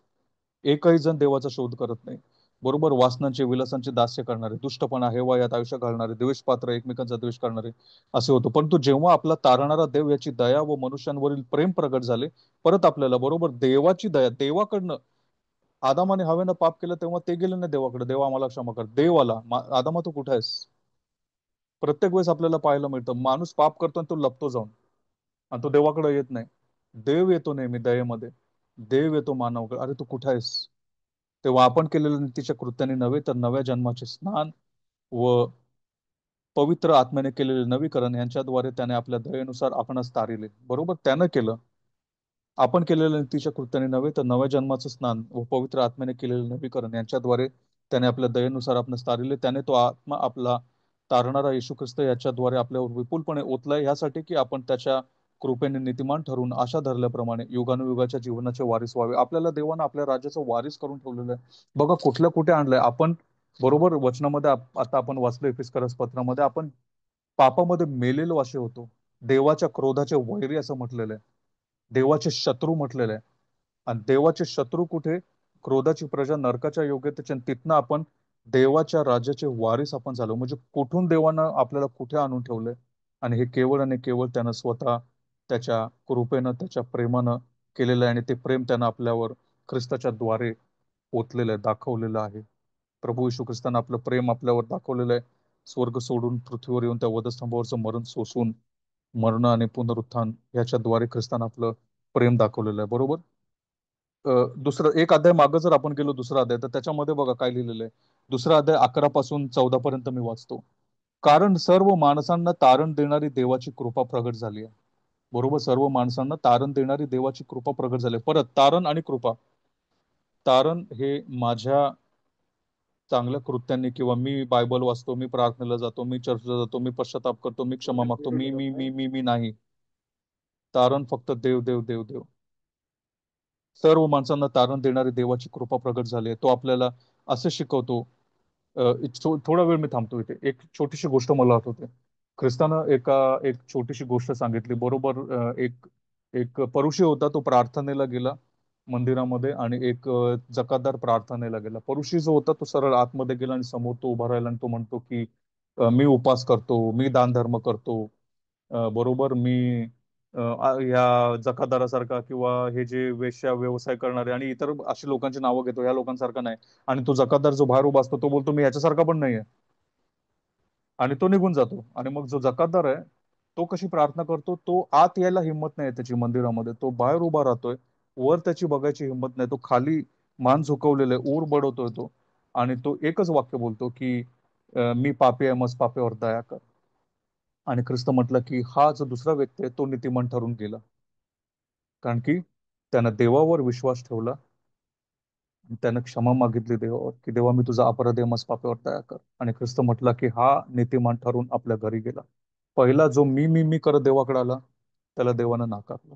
एकही जण देवाचा शोध करत नाही. बरोबर. वासनांचे विलासांचे दास्य करणारे, दुष्टपणा हेवा यात आयुष्य घालणारे, द्वेषपात्र, एकमेकांचा द्वेष करणारे असे होतो. परंतु जेव्हा आपला तारणारा देव याची दया व मनुष्यांवरील प्रेम प्रगट झाले, परत आपल्याला बरोबर देवाची दया, देवाकडनं आदामाने हवेनं पाप केलं तेव्हा ते गेले ना देवाकडे, देवा आम्हाला क्षमा कर. देव आला, आदामा तू कुठे आहेस? प्रत्येक वेळेस आपल्याला पाहायला मिळतं माणूस पाप करतो आणि तो लपतो जाऊन आणि तो देवाकडे येत नाही. देव येतो नेहमी दयेमध्ये. देव येतो मानवाकडे, अरे तू कुठे आहेस? तेव्हा आपण केलेल्या नीतीच्या कृत्याने नव्हे तर नव्या जन्माचे स्नान व पवित्र आत्म्याने केलेले नवीकरण यांच्याद्वारे त्याने आपल्या दयेनुसार आपणास तारिले. बरोबर. त्यानं केलं. आपण केलेल्या नीतीच्या कृत्याने नव्हे तर नव्या जन्माचं स्नान व पवित्र आत्म्याने केलेले नवीकरण यांच्याद्वारे त्याने आपल्या दयेनुसार आपणास तारिले. त्याने तो आत्मा आपला तारणारा येशू ख्रिस्त याच्याद्वारे आपल्यावर विपुलपणे ओतलाय, यासाठी की आपण त्याच्या कृपेने नीतिमान ठरून आशा धरल्याप्रमाणे युगानुयुगाच्या जीवनाचे वारीस व्हावे. आपल्याला देवानं आपल्या राज्याचं वारीस करून ठेवलेलं आहे. बघा कुठल्या कुठे आणलंय आपण. बरोबर. वचनामध्ये आता आपण वाचलो एफिसकरस पत्रामध्ये, आपण पापामध्ये मेलेलो असे होतो. देवाच्या क्रोधाचे वैरी असं म्हटलेलं आहे. देवाचे शत्रू म्हटलेले आहे. आणि देवाचे शत्रू कुठे? क्रोधाची प्रजा नरकाच्या योग्यतेच्या, तिथनं आपण देवाच्या राज्याचे वारीस आपण झालो. म्हणजे कुठून देवानं आपल्याला कुठे आणून ठेवलंय. आणि हे केवळ आणि केवळ त्यानं स्वतः त्याच्या कृपेनं, त्याच्या प्रेमानं केलेलं आहे आणि ते प्रेम त्यानं आपल्यावर ख्रिस्ताच्या द्वारे ओतलेलं आहे, दाखवलेलं आहे. प्रभू येशू ख्रिस्तानं आपलं प्रेम आपल्यावर दाखवलेलं आहे. स्वर्ग सोडून पृथ्वीवर येऊन त्या वधस्तंभावरचं मरण सोसून मरण आणि पुनरुत्थान याच्याद्वारे ख्रिस्तानं आपलं प्रेम दाखवलेलं आहे. बरोबर. दुसरं एक अध्याय मागं जर आपण गेलो, दुसरा अध्याय, तर त्याच्यामध्ये बघा काय लिहिलेलं आहे. दुसरा अध्याय 11 पासून 14 पर्यंत मी वाचतो. कारण सर्व माणसांना तारण देणारी देवाची कृपा प्रगट झाली आहे. बरोबर. सर्व माणसांना तारण देणारी देवाची कृपा प्रगट झाली आहे. परत तारण आणि कृपा. तारण हे माझ्या चांगल्या कृत्यांनी किंवा मी बायबल वाचतो, मी प्रार्थनेला जातो, मी चर्चला जातो, मी पश्चाताप करतो, मी क्षमा मागतो, मी नाही. तारण फक्त देव देव देव देव. सर्व माणसांना तारण देणारी देवाची कृपा प्रगट झाली आहे. तो आपल्याला असे शिकवतो. थोडा वेळ मी थांबतो इथे. एक छोटीशी गोष्ट मला आठवते. ख्रिस्तानं एक छोटीशी गोष्ट सांगितली. बरोबर एक एक परुषी होता, तो प्रार्थनेला गेला मंदिरामध्ये, आणि एक जकातदार प्रार्थनेला गेला. परुषी जो होता तो सरळ आतमध्ये गेला आणि समोर तो उभा राहिला आणि तो म्हणतो की मी उपास करतो, मी दानधर्म करतो, बरोबर मी या जकातदारासारखा किंवा हे जे वेश्या व्यवसाय करणारे आणि इतर अशी लोकांची नावं घेतो, या लोकांसारखा नाही. आणि तो जकातदार जो बाहेर उभा असतो तो बोलतो मी ह्याच्यासारखा पण नाहीये, आणि तो निघून जातो. आणि मग जो जकातदार आहे तो कशी प्रार्थना करतो, तो आत यायला हिंमत नाही त्याची मंदिरामध्ये, तो बाहेर उभा राहतोय. वर त्याची बघायची हिंमत नाही, तो खाली मान झुकवलेला आहे, ऊर बडवतोय तो. आणि तो एकच वाक्य बोलतो की मी पापी आहे, मग पापेवर दया कर. आणि ख्रिस्त म्हटलं की हा जो दुसरा व्यक्ती आहे तो नीतिमान ठरून गेला, कारण की त्यानं देवावर विश्वास ठेवला आणि त्यानं क्षमा मागितली देवावर की देवा मी तुझा अपराध आहे, मग पापेवर दया कर. आणि ख्रिस्त म्हटला की हा नीतिमान ठरून आपल्या घरी गेला. पहिला जो मी करत देवाकडे आला त्याला देवानं नाकारलं.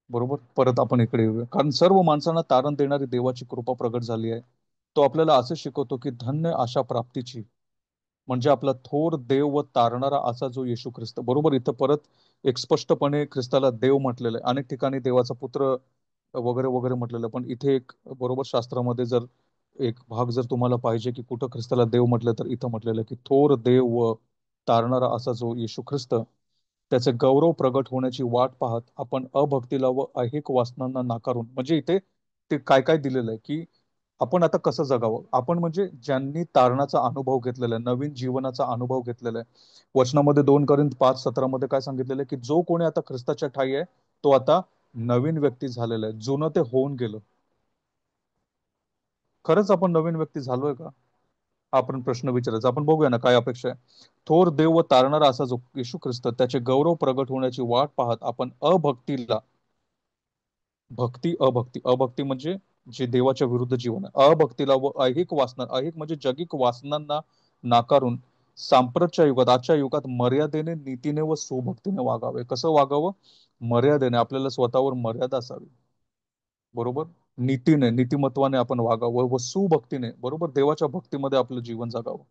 बरोबर. परत आपण इकडे येऊया, कारण सर्व माणसांना तारण देणारी देवाची कृपा प्रगट झाली आहे. तो आपल्याला असं शिकवतो की धन्य आशा प्राप्तीची, म्हणजे आपला थोर देव व तारणारा असा जो येशू ख्रिस्त. बरोबर. इथं परत एक स्पष्टपणे ख्रिस्ताला देव म्हटलेलं आहे. अनेक ठिकाणी देवाचा पुत्र वगैरे वगैरे म्हटलेलं आहे. पण इथे एक बरोबर शास्त्रामध्ये जर एक भाग जर तुम्हाला पाहिजे की कुठं ख्रिस्ताला देव म्हटलं, तर इथं म्हटलेलं आहे की थोर देव व तारणारा असा जो येशू ख्रिस्त, त्याचे गौरव प्रगट होण्याची वाट पाहत आपण अभक्तीला व ऐहिक वासनांना नाकारून, म्हणजे इथे ते काय काय दिलेलं आहे की आपण आता कसं जगावं. आपण म्हणजे ज्यांनी तारणाचा अनुभव घेतलेला आहे, नवीन जीवनाचा अनुभव घेतलेला आहे. वचनामध्ये 2 Corinthians 5:17 मध्ये काय सांगितलेलं आहे की जो कोणी आता ख्रिस्ताच्या ठाई आहे तो आता नवीन व्यक्ती झालेला आहे, जुनं ते होऊन गेलं. खरंच आपण नवीन व्यक्ती झालोय का? हा आपण प्रश्न विचारायचा. आपण बघूया ना काय अपेक्षा आहे. थोर देव व तारणारा असा जो येशू ख्रिस्त, त्याचे गौरव प्रगट होण्याची वाट पाहत आपण अभक्तीला, अभक्ती अभक्ती म्हणजे जे देवाच्या विरुद्ध जीवन आहे, अभक्तीला व ऐहिक वासना, ऐहिक म्हणजे जगिक वासनांना नाकारून सांप्रतच्या युगात, आजच्या युगात मर्यादेने, नीतीने व सुभक्तीने वागावे. कसं वागावं? मर्यादेने. आपल्याला स्वतःवर मर्यादा असावी. बरोबर. नीतीने, नीतिमत्वाने आपण वागावं व सुभक्तीने, बरोबर, देवाच्या भक्तीमध्ये आपलं जीवन जगावं.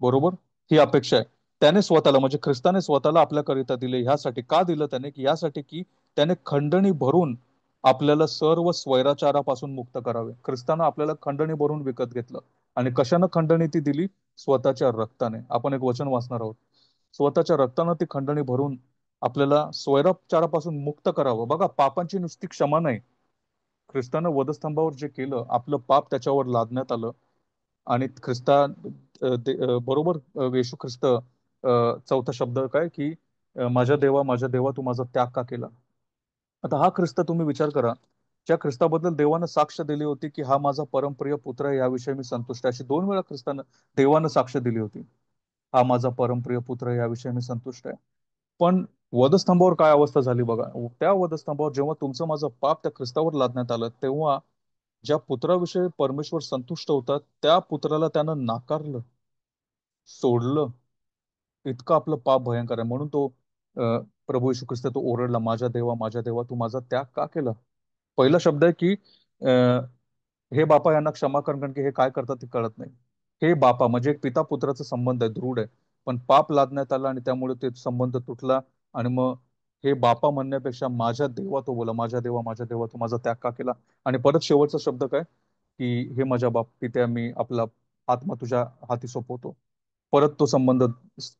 बरोबर. ही अपेक्षा आहे. त्याने स्वतःला, म्हणजे ख्रिस्ताने स्वतःला आपल्याकरिता दिले. ह्यासाठी का दिलं त्याने? की यासाठी की त्याने खंडणी भरून आपल्याला सर्व स्वैराचारापासून मुक्त करावे. ख्रिस्तानं आपल्याला खंडणी भरून विकत घेतलं. आणि कशानं खंडणी ती दिली? स्वतःच्या रक्ताने. आपण एक वचन वाचणार आहोत. स्वतःच्या रक्तानं ती खंडणी भरून आपल्याला स्वैराचारापासून मुक्त करावं. बघा, पापांची नुसती क्षमा नाही, ख्रिस्तानं वधस्तंभावर जे केलं, आपलं पाप त्याच्यावर लादण्यात आलं. आणि बरोबर, येशू ख्रिस्त, चौथा शब्द काय की माझ्या देवा तू माझा त्याग का केला. आता हा ख्रिस्त तुम्ही विचार करा, ज्या ख्रिस्ताबद्दल देवानं साक्ष दिली होती की हा माझा परमप्रिय पुत्र आहे, याविषयी मी संतुष्ट आहे, अशी 2 वेळा ख्रिस्तानं देवानं साक्ष दिली होती. हा माझा परमप्रिय पुत्र आहे, याविषयी मी संतुष्ट आहे. पण वधस्तंभावर काय अवस्था झाली बघा. त्या वधस्तंभावर जेव्हा तुमचं माझं पाप त्या ख्रिस्तावर लादण्यात आलं, तेव्हा ज्या पुत्राविषयी परमेश्वर संतुष्ट होतात त्या पुत्राला त्यानं नाकारलं, सोडलं. इतकं आपलं पाप भयंकर आहे. म्हणून तो प्रभू येशू ख्रिस्त तो ओरडला, माझ्या देवा तू माझा त्याग का केला. पहिला शब्द आहे की हे बापा यांना क्षमा कर, कारण की हे काय करतात ते कळत नाही. हे बापा म्हणजे एक पिता पुत्राचा संबंध आहे, दृढ आहे. पण पाप लादण्यात आला आणि त्यामुळे ते संबंध तुटला. आणि मग हे बापा म्हणण्यापेक्षा माझ्या देवा तो बोला, माझ्या देवा तू माझा त्याग का केला. आणि परत शेवटचा शब्द काय की हे माझ्या बाप पित्या, मी आपला आत्मा तुझ्या हाती सोपवतो. परत तो संबंध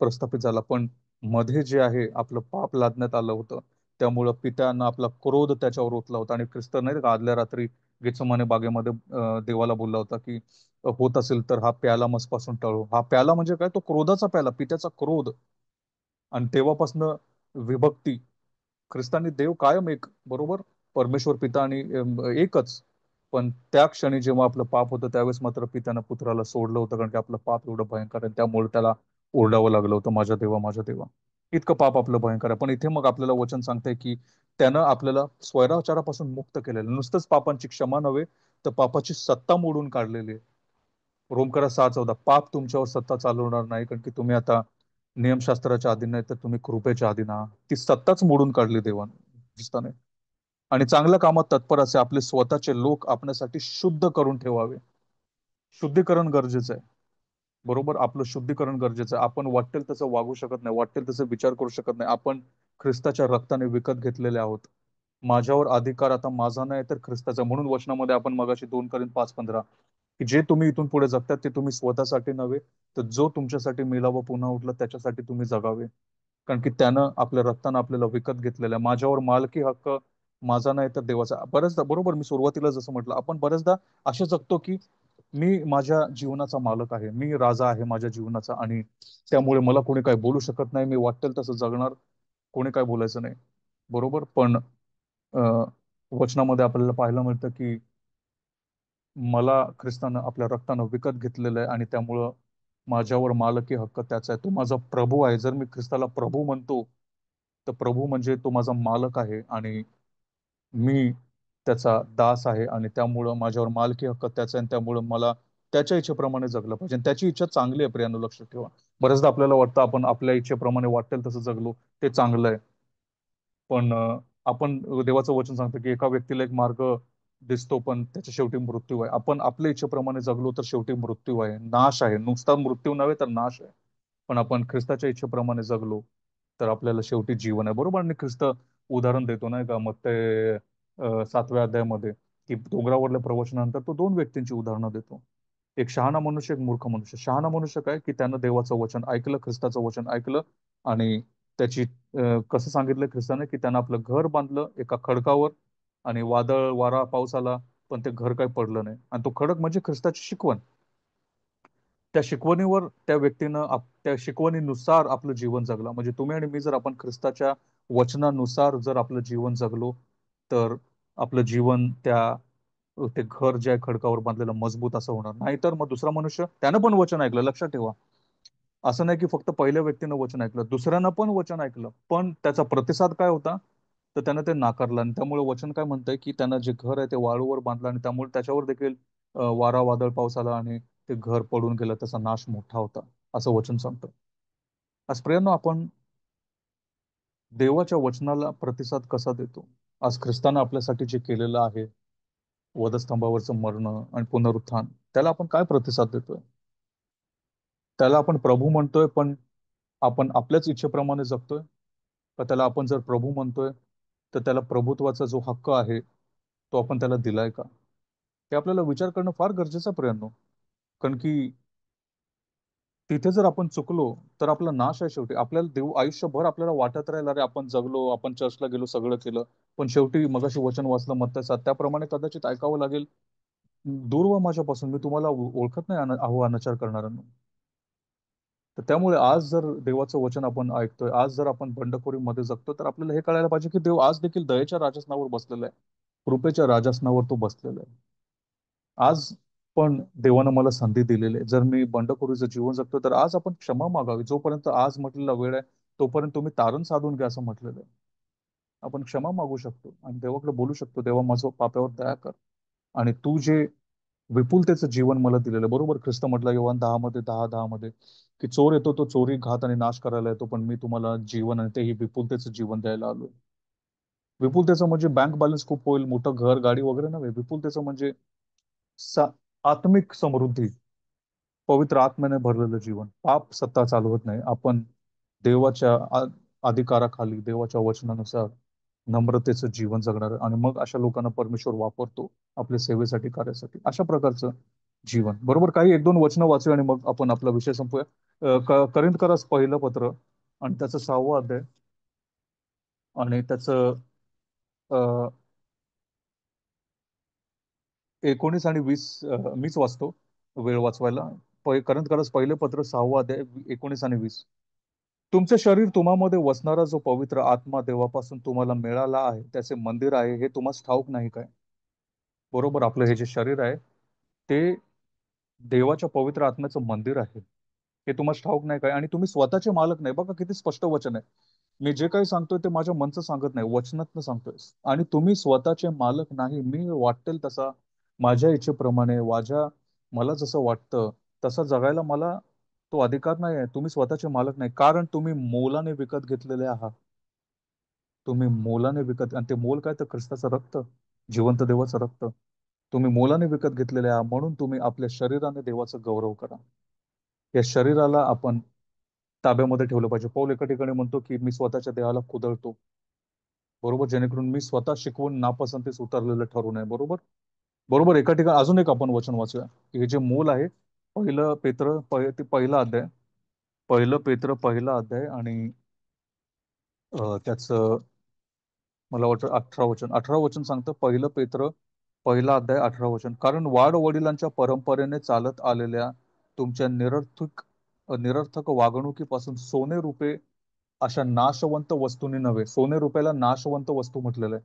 प्रस्थापित झाला. पण मध्ये जे आहे आपलं पाप लादण्यात आलं होतं, त्यामुळं पित्यानं आपला क्रोध त्याच्यावर ओतला होता. आणि ख्रिस्त नाही का आदल्या रात्री गेत्सेमाने बागेमध्ये देवाला बोलला होता की होत असेल तर हा प्याला मजपासून टळो. हा प्याला म्हणजे काय? तो क्रोधाचा प्याला, पित्याचा क्रोध. आणि तेव्हापासनं विभक्ती. ख्रिस्तानी देव कायम एक, बरोबर, परमेश्वर पिता आणि एकच. पण त्या क्षणी जेव्हा आपलं पाप होतं त्यावेळेस मात्र पित्यानं पुत्राला सोडलं होतं, कारण की आपलं पाप एवढं भयंकर आहे, त्यामुळे त्याला ओरडावं लागलं होतं, माझ्या देवा. इतकं पाप आपलं भयंकर आहे. पण इथे मग आपल्याला वचन सांगतंय की त्यानं आपल्याला स्वैराचारापासून मुक्त केलेलं. नुसतंच पापांची क्षमा नव्हे, तर पापाची सत्ता मोडून काढलेली आहे. रोमकरा 6:14, पाप तुमच्यावर सत्ता चालवणार नाही, कारण की तुम्ही आता नियमशास्त्राच्या अधीन नाही, तर तुम्ही कृपेच्या अधीन आहात. ती सत्ताच मोडून काढली देवाने, ख्रिस्ताने. आणि चांगल्या कामात तत्पर असे आपले स्वतःचे लोक आपल्यासाठी शुद्ध करून ठेवावे. शुद्धीकरण गरजेचं आहे. बरोबर, आपलं शुद्धीकरण गरजेचं आहे. आपण वाटेल तसं वागू शकत नाही, वाटेल तसं विचार करू शकत नाही. आपण ख्रिस्ताच्या रक्ताने विकत घेतलेले आहोत. माझ्यावर अधिकार आता माझा नाही तर ख्रिस्ताचा. म्हणून वचनामध्ये आपण मगाशी 2 Corinthians 5:15 की जे तुम्ही इथून पुढे जगतात ते तुम्ही स्वतःसाठी नव्हे, तर जो तुमच्यासाठी मेला व पुन्हा उठला त्याच्यासाठी तुम्ही जगावे. कारण की त्यानं आपल्या रक्तानं आपल्याला विकत घेतलेलं आहे. माझ्यावर मालकी हक्क माझा नाही तर देवाचा. बऱ्याचदा, बरोबर, मी सुरुवातीला जसं म्हटलं, आपण बऱ्याचदा असे जगतो की मी माझ्या जीवनाचा मालक आहे, मी राजा आहे माझ्या जीवनाचा, आणि त्यामुळे मला कोणी काय बोलू शकत नाही, मी वाटेल तसं जगणार, कोणी काय बोलायचं नाही. बरोबर, पण वचनामध्ये आपल्याला पाहायला मिळतं की मला ख्रिस्तानं आपल्या रक्तानं विकत घेतलेलं आहे, आणि त्यामुळं माझ्यावर मालकी हक्क त्याचा आहे. तो माझा प्रभू आहे. जर मी ख्रिस्ताला प्रभू म्हणतो, तर प्रभू म्हणजे तो माझा मालक आहे, आणि मी त्याचा दास आहे, आणि त्यामुळं माझ्यावर मालकी हक्क त्याचा आहे, आणि त्यामुळं मला त्याच्या इच्छेप्रमाणे जगलं पाहिजे. आणि त्याची इच्छा चांगली आहे, प्रियानो, लक्षात ठेवा. बऱ्याचदा आपल्याला वाटतं आपण आपल्या इच्छेप्रमाणे वाटेल तसं जगलो ते चांगलं आहे. पण आपण, देवाचं वचन सांगतं की एका व्यक्तीला एक मार्ग दिसतो पण त्याच्या शेवटी मृत्यू आहे. आपण आपल्या इच्छेप्रमाणे जगलो तर शेवटी मृत्यू आहे, नाश आहे. नुसता मृत्यू नव्हे तर नाश आहे. पण आपण ख्रिस्ताच्या इच्छेप्रमाणे जगलो तर आपल्याला शेवटी जीवन आहे. बरोबर. आणि ख्रिस्त उदाहरण देतो नाही का, मग ते 7व्या अध्यायामध्ये, की डोंगरावरल्या प्रवचनानंतर तो 2 व्यक्तींची उदाहरणं देतो. एक शहाणा मनुष्य, एक मूर्ख मनुष्य. शहाणा मनुष्य काय, की त्यानं देवाचं वचन ऐकलं, ख्रिस्ताचं वचन ऐकलं, आणि त्याची कसं सांगितलं ख्रिस्ताने, की त्यानं आपलं घर बांधलं एका खडकावर, आणि वादळ वारा पाऊस आला पण ते घर काही पडलं नाही. आणि तो खडक म्हणजे ख्रिस्ताची शिकवण. त्या शिकवणीवर त्या व्यक्तीनं त्या शिकवणीनुसार आपलं जीवन जगलं. म्हणजे तुम्ही आणि मी जर आपण ख्रिस्ताच्या वचनानुसार जर आपलं जीवन जगलो, तर आपलं जीवन ते घर जे आहे खडकावर बांधलेलं मजबूत असं होणार. नाहीतर मग दुसरा मनुष्य त्यानं पण वचन ऐकलं, लक्षात ठेवा. असं नाही की फक्त पहिल्या व्यक्तीनं वचन ऐकलं, दुसऱ्यानं पण वचन ऐकलं, पण त्याचा प्रतिसाद काय होता, तर त्यानं ते नाकारलं. आणि त्यामुळे वचन काय म्हणतंय, की त्यानं जे घर आहे ते वाळूवर बांधलं, आणि त्यामुळे त्याच्यावर देखील वारा वादळ पाऊस आला, आणि ते घर पडून गेलं, त्याचा नाश मोठा होता, असं वचन सांगतं. आज प्रियांनो, आपण देवाच्या वचनाला प्रतिसाद कसा देतो? आज ख्रिस्तानं आपल्यासाठी जे केलेलं आहे, वधस्तंभावरचं मरण आणि पुनरुत्थान, त्याला आपण काय प्रतिसाद देतोय? त्याला आपण प्रभू म्हणतोय, पण आपण आपल्याच इच्छेप्रमाणे जगतोय? का त्याला आपण जर प्रभू म्हणतोय, तर त्याला प्रभुत्वाचा जो हक्क आहे तो आपण त्याला दिलाय का? हे आपल्याला विचार करणं फार गरजेचं आहे, प्रियांनो. कारण की तिथे जर आपण चुकलो तर आपला नाश आहे शेवटी. आपल्याला देव आयुष्यभर आपल्याला वाटत राहील, अरे आपण जगलो, आपण चर्चला गेलो, सगळं केलं, पण शेवटी मगाशी वचन वाचलं मत्तय 7, त्याप्रमाणे कदाचित ऐकावं लागेल, दूर व्हा माझ्यापासून, मी तुम्हाला ओळखत नाही, अहो अनाचार करणाऱ्यांनो. तर त्यामुळे आज जर देवाचं वचन आपण ऐकतोय, आज जर आपण बंडखोरीमध्ये जगतो, तर आपल्याला हे कळायला पाहिजे की देव आज देखील दयेच्या राजस्थानावर बसलेला आहे, कृपेच्या राजस्थानावर तो बसलेला आहे. आज पण देवानं मला संधी दिलेली आहे. जर मी बंडखोरीचं जीवन जगतो तर आज आपण क्षमा मागावी. जोपर्यंत आज म्हटलेला वेळ आहे तोपर्यंत तुम्ही तारण साधून घ्या, असं म्हटलेलं आहे. आपण क्षमा मागू शकतो आणि देवाकडे बोलू शकतो, देवा माझं पाप्यावर दया कर, आणि तू जे विपुलतेचं जीवन मला दिलेलं आहे. बरोबर, ख्रिस्त म्हटलं योहान 10:10 मध्ये की चोर येतो तो चोरी, घात आणि नाश करायला येतो, पण मी तुम्हाला जीवन आणि तेही विपुलतेचं जीवन द्यायला आलोय. विपुलतेचं म्हणजे बँक बॅलन्स खूप होईल, मोठं घर गाडी वगैरे नव्हे. विपुलतेचं म्हणजे सा आत्मिक समृद्धी, पवित्र आत्म्याने भरलेलं जीवन, पाप सत्ता चालवत नाही. आपण देवाच्या अधिकाराखाली, देवाच्या वचनानुसार नम्रतेचं जीवन जगणार, आणि मग अशा लोकांना परमेश्वर वापरतो आपल्या सेवेसाठी, कार्यासाठी. अशा प्रकारचं जीवन. बरोबर, काही 1-2 वचनं वाचूया आणि मग आपण आपला विषय संपूया. करिंथकरास पहिलं पत्र आणि त्याचं 6वं अध्याय, आणि त्याचं अ, 19 आणि 20, मीच वाचतो वेळ वाचवायला. करिंथकरास पहिले पत्र 6वं अध्याय 19 आणि 20. तुमचे शरीर तुम्हामध्ये वसणारा जो पवित्र आत्मा देवापासून तुम्हाला मिळाला आहे त्याचे मंदिर आहे, हे तुम्हाला ठाऊक नाही काय? बरोबर, आपलं हे जे शरीर आहे ते देवाच्या पवित्र आत्म्याचं मंदिर आहे, हे तुम्हाला ठाऊक नाही काय? आणि तुम्ही स्वतःचे मालक नाही. बघा किती स्पष्ट वचन आहे. मी जे काही सांगतोय ते माझ्या मनचं सांगत नाही, वचनातनं सांगतोय. आणि तुम्ही स्वतःचे मालक नाही. मी वाटेल तसा, माझ्या इच्छेप्रमाणे, मला जसं वाटतं तसं जगायला मला तो अधिकार नाही आहे. तुम्ही स्वतःचे मालक नाही, कारण तुम्ही मोलाने विकत घेतलेले आहात. तुम्ही मोलाने विकत, आणि ते मोल काय, तर ख्रिस्ताचं रक्त, जिवंत देवाचं रक्त. तुम्ही मोलाने विकत घेतलेले आहात, म्हणून तुम्ही आपल्या शरीराने देवाचा गौरव करा. या शरीराला आपण ताब्यामध्ये ठेवलं पाहिजे. पौल एका ठिकाणी म्हणतो की मी स्वतःच्या देहाला कुदळतो, बरोबर, जेणेकरून मी स्वतः शिकवून नापसंतीस उतरलेलं ठरू नये. बरोबर. बरोबर. एका ठिकाणी अजून एक आपण वचन वाचूया, की हे जे मूल आहे, ते पहिला अध्याय, पहिलं पेत्र पहिला अध्याय, आणि त्याचं मला वाटतं 18 वचन, 18 वचन सांगतं, पहिलं पेत्र पहिला अध्याय 18 वचन. कारण वाढ वडिलांच्या परंपरेने चालत आलेल्या तुमच्या निरर्थक वागणुकीपासून सोने रुपे अशा नाशवंत वस्तूंनी नव्हे. सोने रुपयाला नाशवंत वस्तू म्हटलेलं आहे.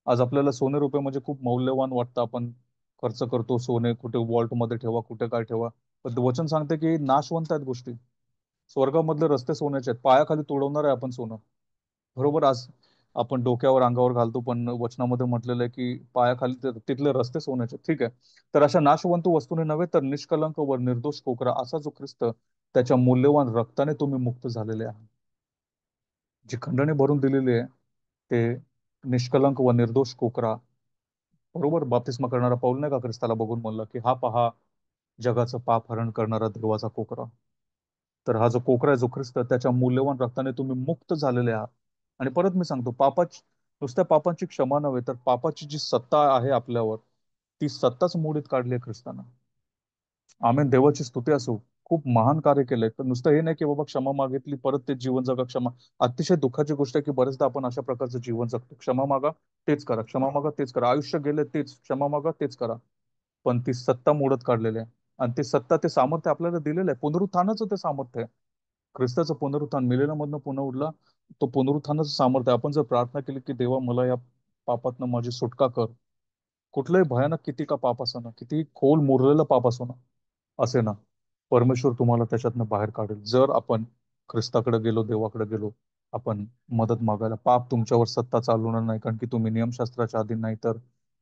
आज आपल्याला सोने रुपये म्हणजे खूप मौल्यवान वाटतं. आपण खर्च करतो सोने, कुठे वॉल्ट मध्ये ठेवा, कुठे काय ठेवा. पण वचन सांगते की नाशवंत आहेत गोष्टी. स्वर्गामधले रस्ते सोन्याचे आहेत, पायाखाली तुडवणार आहे आपण सोनं. बरोबर. आज आपण डोक्यावर अंगावर घालतो, पण वचनामध्ये म्हटलेलं आहे की पायाखाली तिथले रस्ते सोन्याचे. ठीक आहे. तर अशा नाशवंत वस्तूने नव्हे, तर निष्कलंक व निर्दोष कोकरा असा जो ख्रिस्त, त्याच्या मूल्यवान रक्ताने तुम्ही मुक्त झालेले आहे. जी खंडणी भरून दिलेली आहे, ते निष्कलंक व निर्दोष कोकरा. बरोबर. बाप्तिस्मा करणारा पौल नाही का ख्रिस्ताला बघून म्हणलं की हा पहा, जगाचं पाप हरण करणारा देवाचा कोकरा. तर हा जो कोकरा आहे, जो ख्रिस्त, त्याच्या मूल्यवान रक्ताने तुम्ही मुक्त झालेले आहात. आणि परत मी सांगतो, नुसत्या पापांची क्षमा नव्हे, तर पापाची जी सत्ता आहे आपल्यावर, ती सत्ताच मोडीत काढली आहे ख्रिस्तानं. आमेन. देवाची स्तुती असो. खूप महान कार्य केलंय. तर नुसतं हे नाही की बाबा क्षमा मागितली परत ते जीवन जगा. क्षमा, अतिशय दुःखाची गोष्ट आहे की बरेचदा आपण अशा प्रकारचं जीवन जगतो. क्षमा मागा, तेच करा, क्षमा मागा, तेच करा, आयुष्य गेले तेच, क्षमा मागा, तेच करा. पण ती सत्ता मोडत काढलेली आहे. आणि ती सत्ता, ते सामर्थ्य आपल्याला दिलेलं आहे. पुनरुत्थानाचं ते सामर्थ्य आहे. ख्रिस्ताचं पुनरुत्थान, मेलेल्यामधनं पुन्हा उठला, तो पुनरुत्थानाचं सामर्थ्य आहे. आपण जर प्रार्थना केली की देवा मला या पापातनं माझी सुटका कर, कुठलंही भयानक किती का पाप असो ना, किती खोल मुरलेलं पाप असो ना, असे ना, परमेश्वर तुम्हाला त्याच्यातनं बाहेर काढेल. जर आपण ख्रिस्ताकडे गेलो, देवाकडे गेलो, आपण मदत मागायला. पाप तुमच्यावर सत्ता चालवणार नाही, कारण की तुम्ही नियमशास्त्राच्या अधीन नाही, तर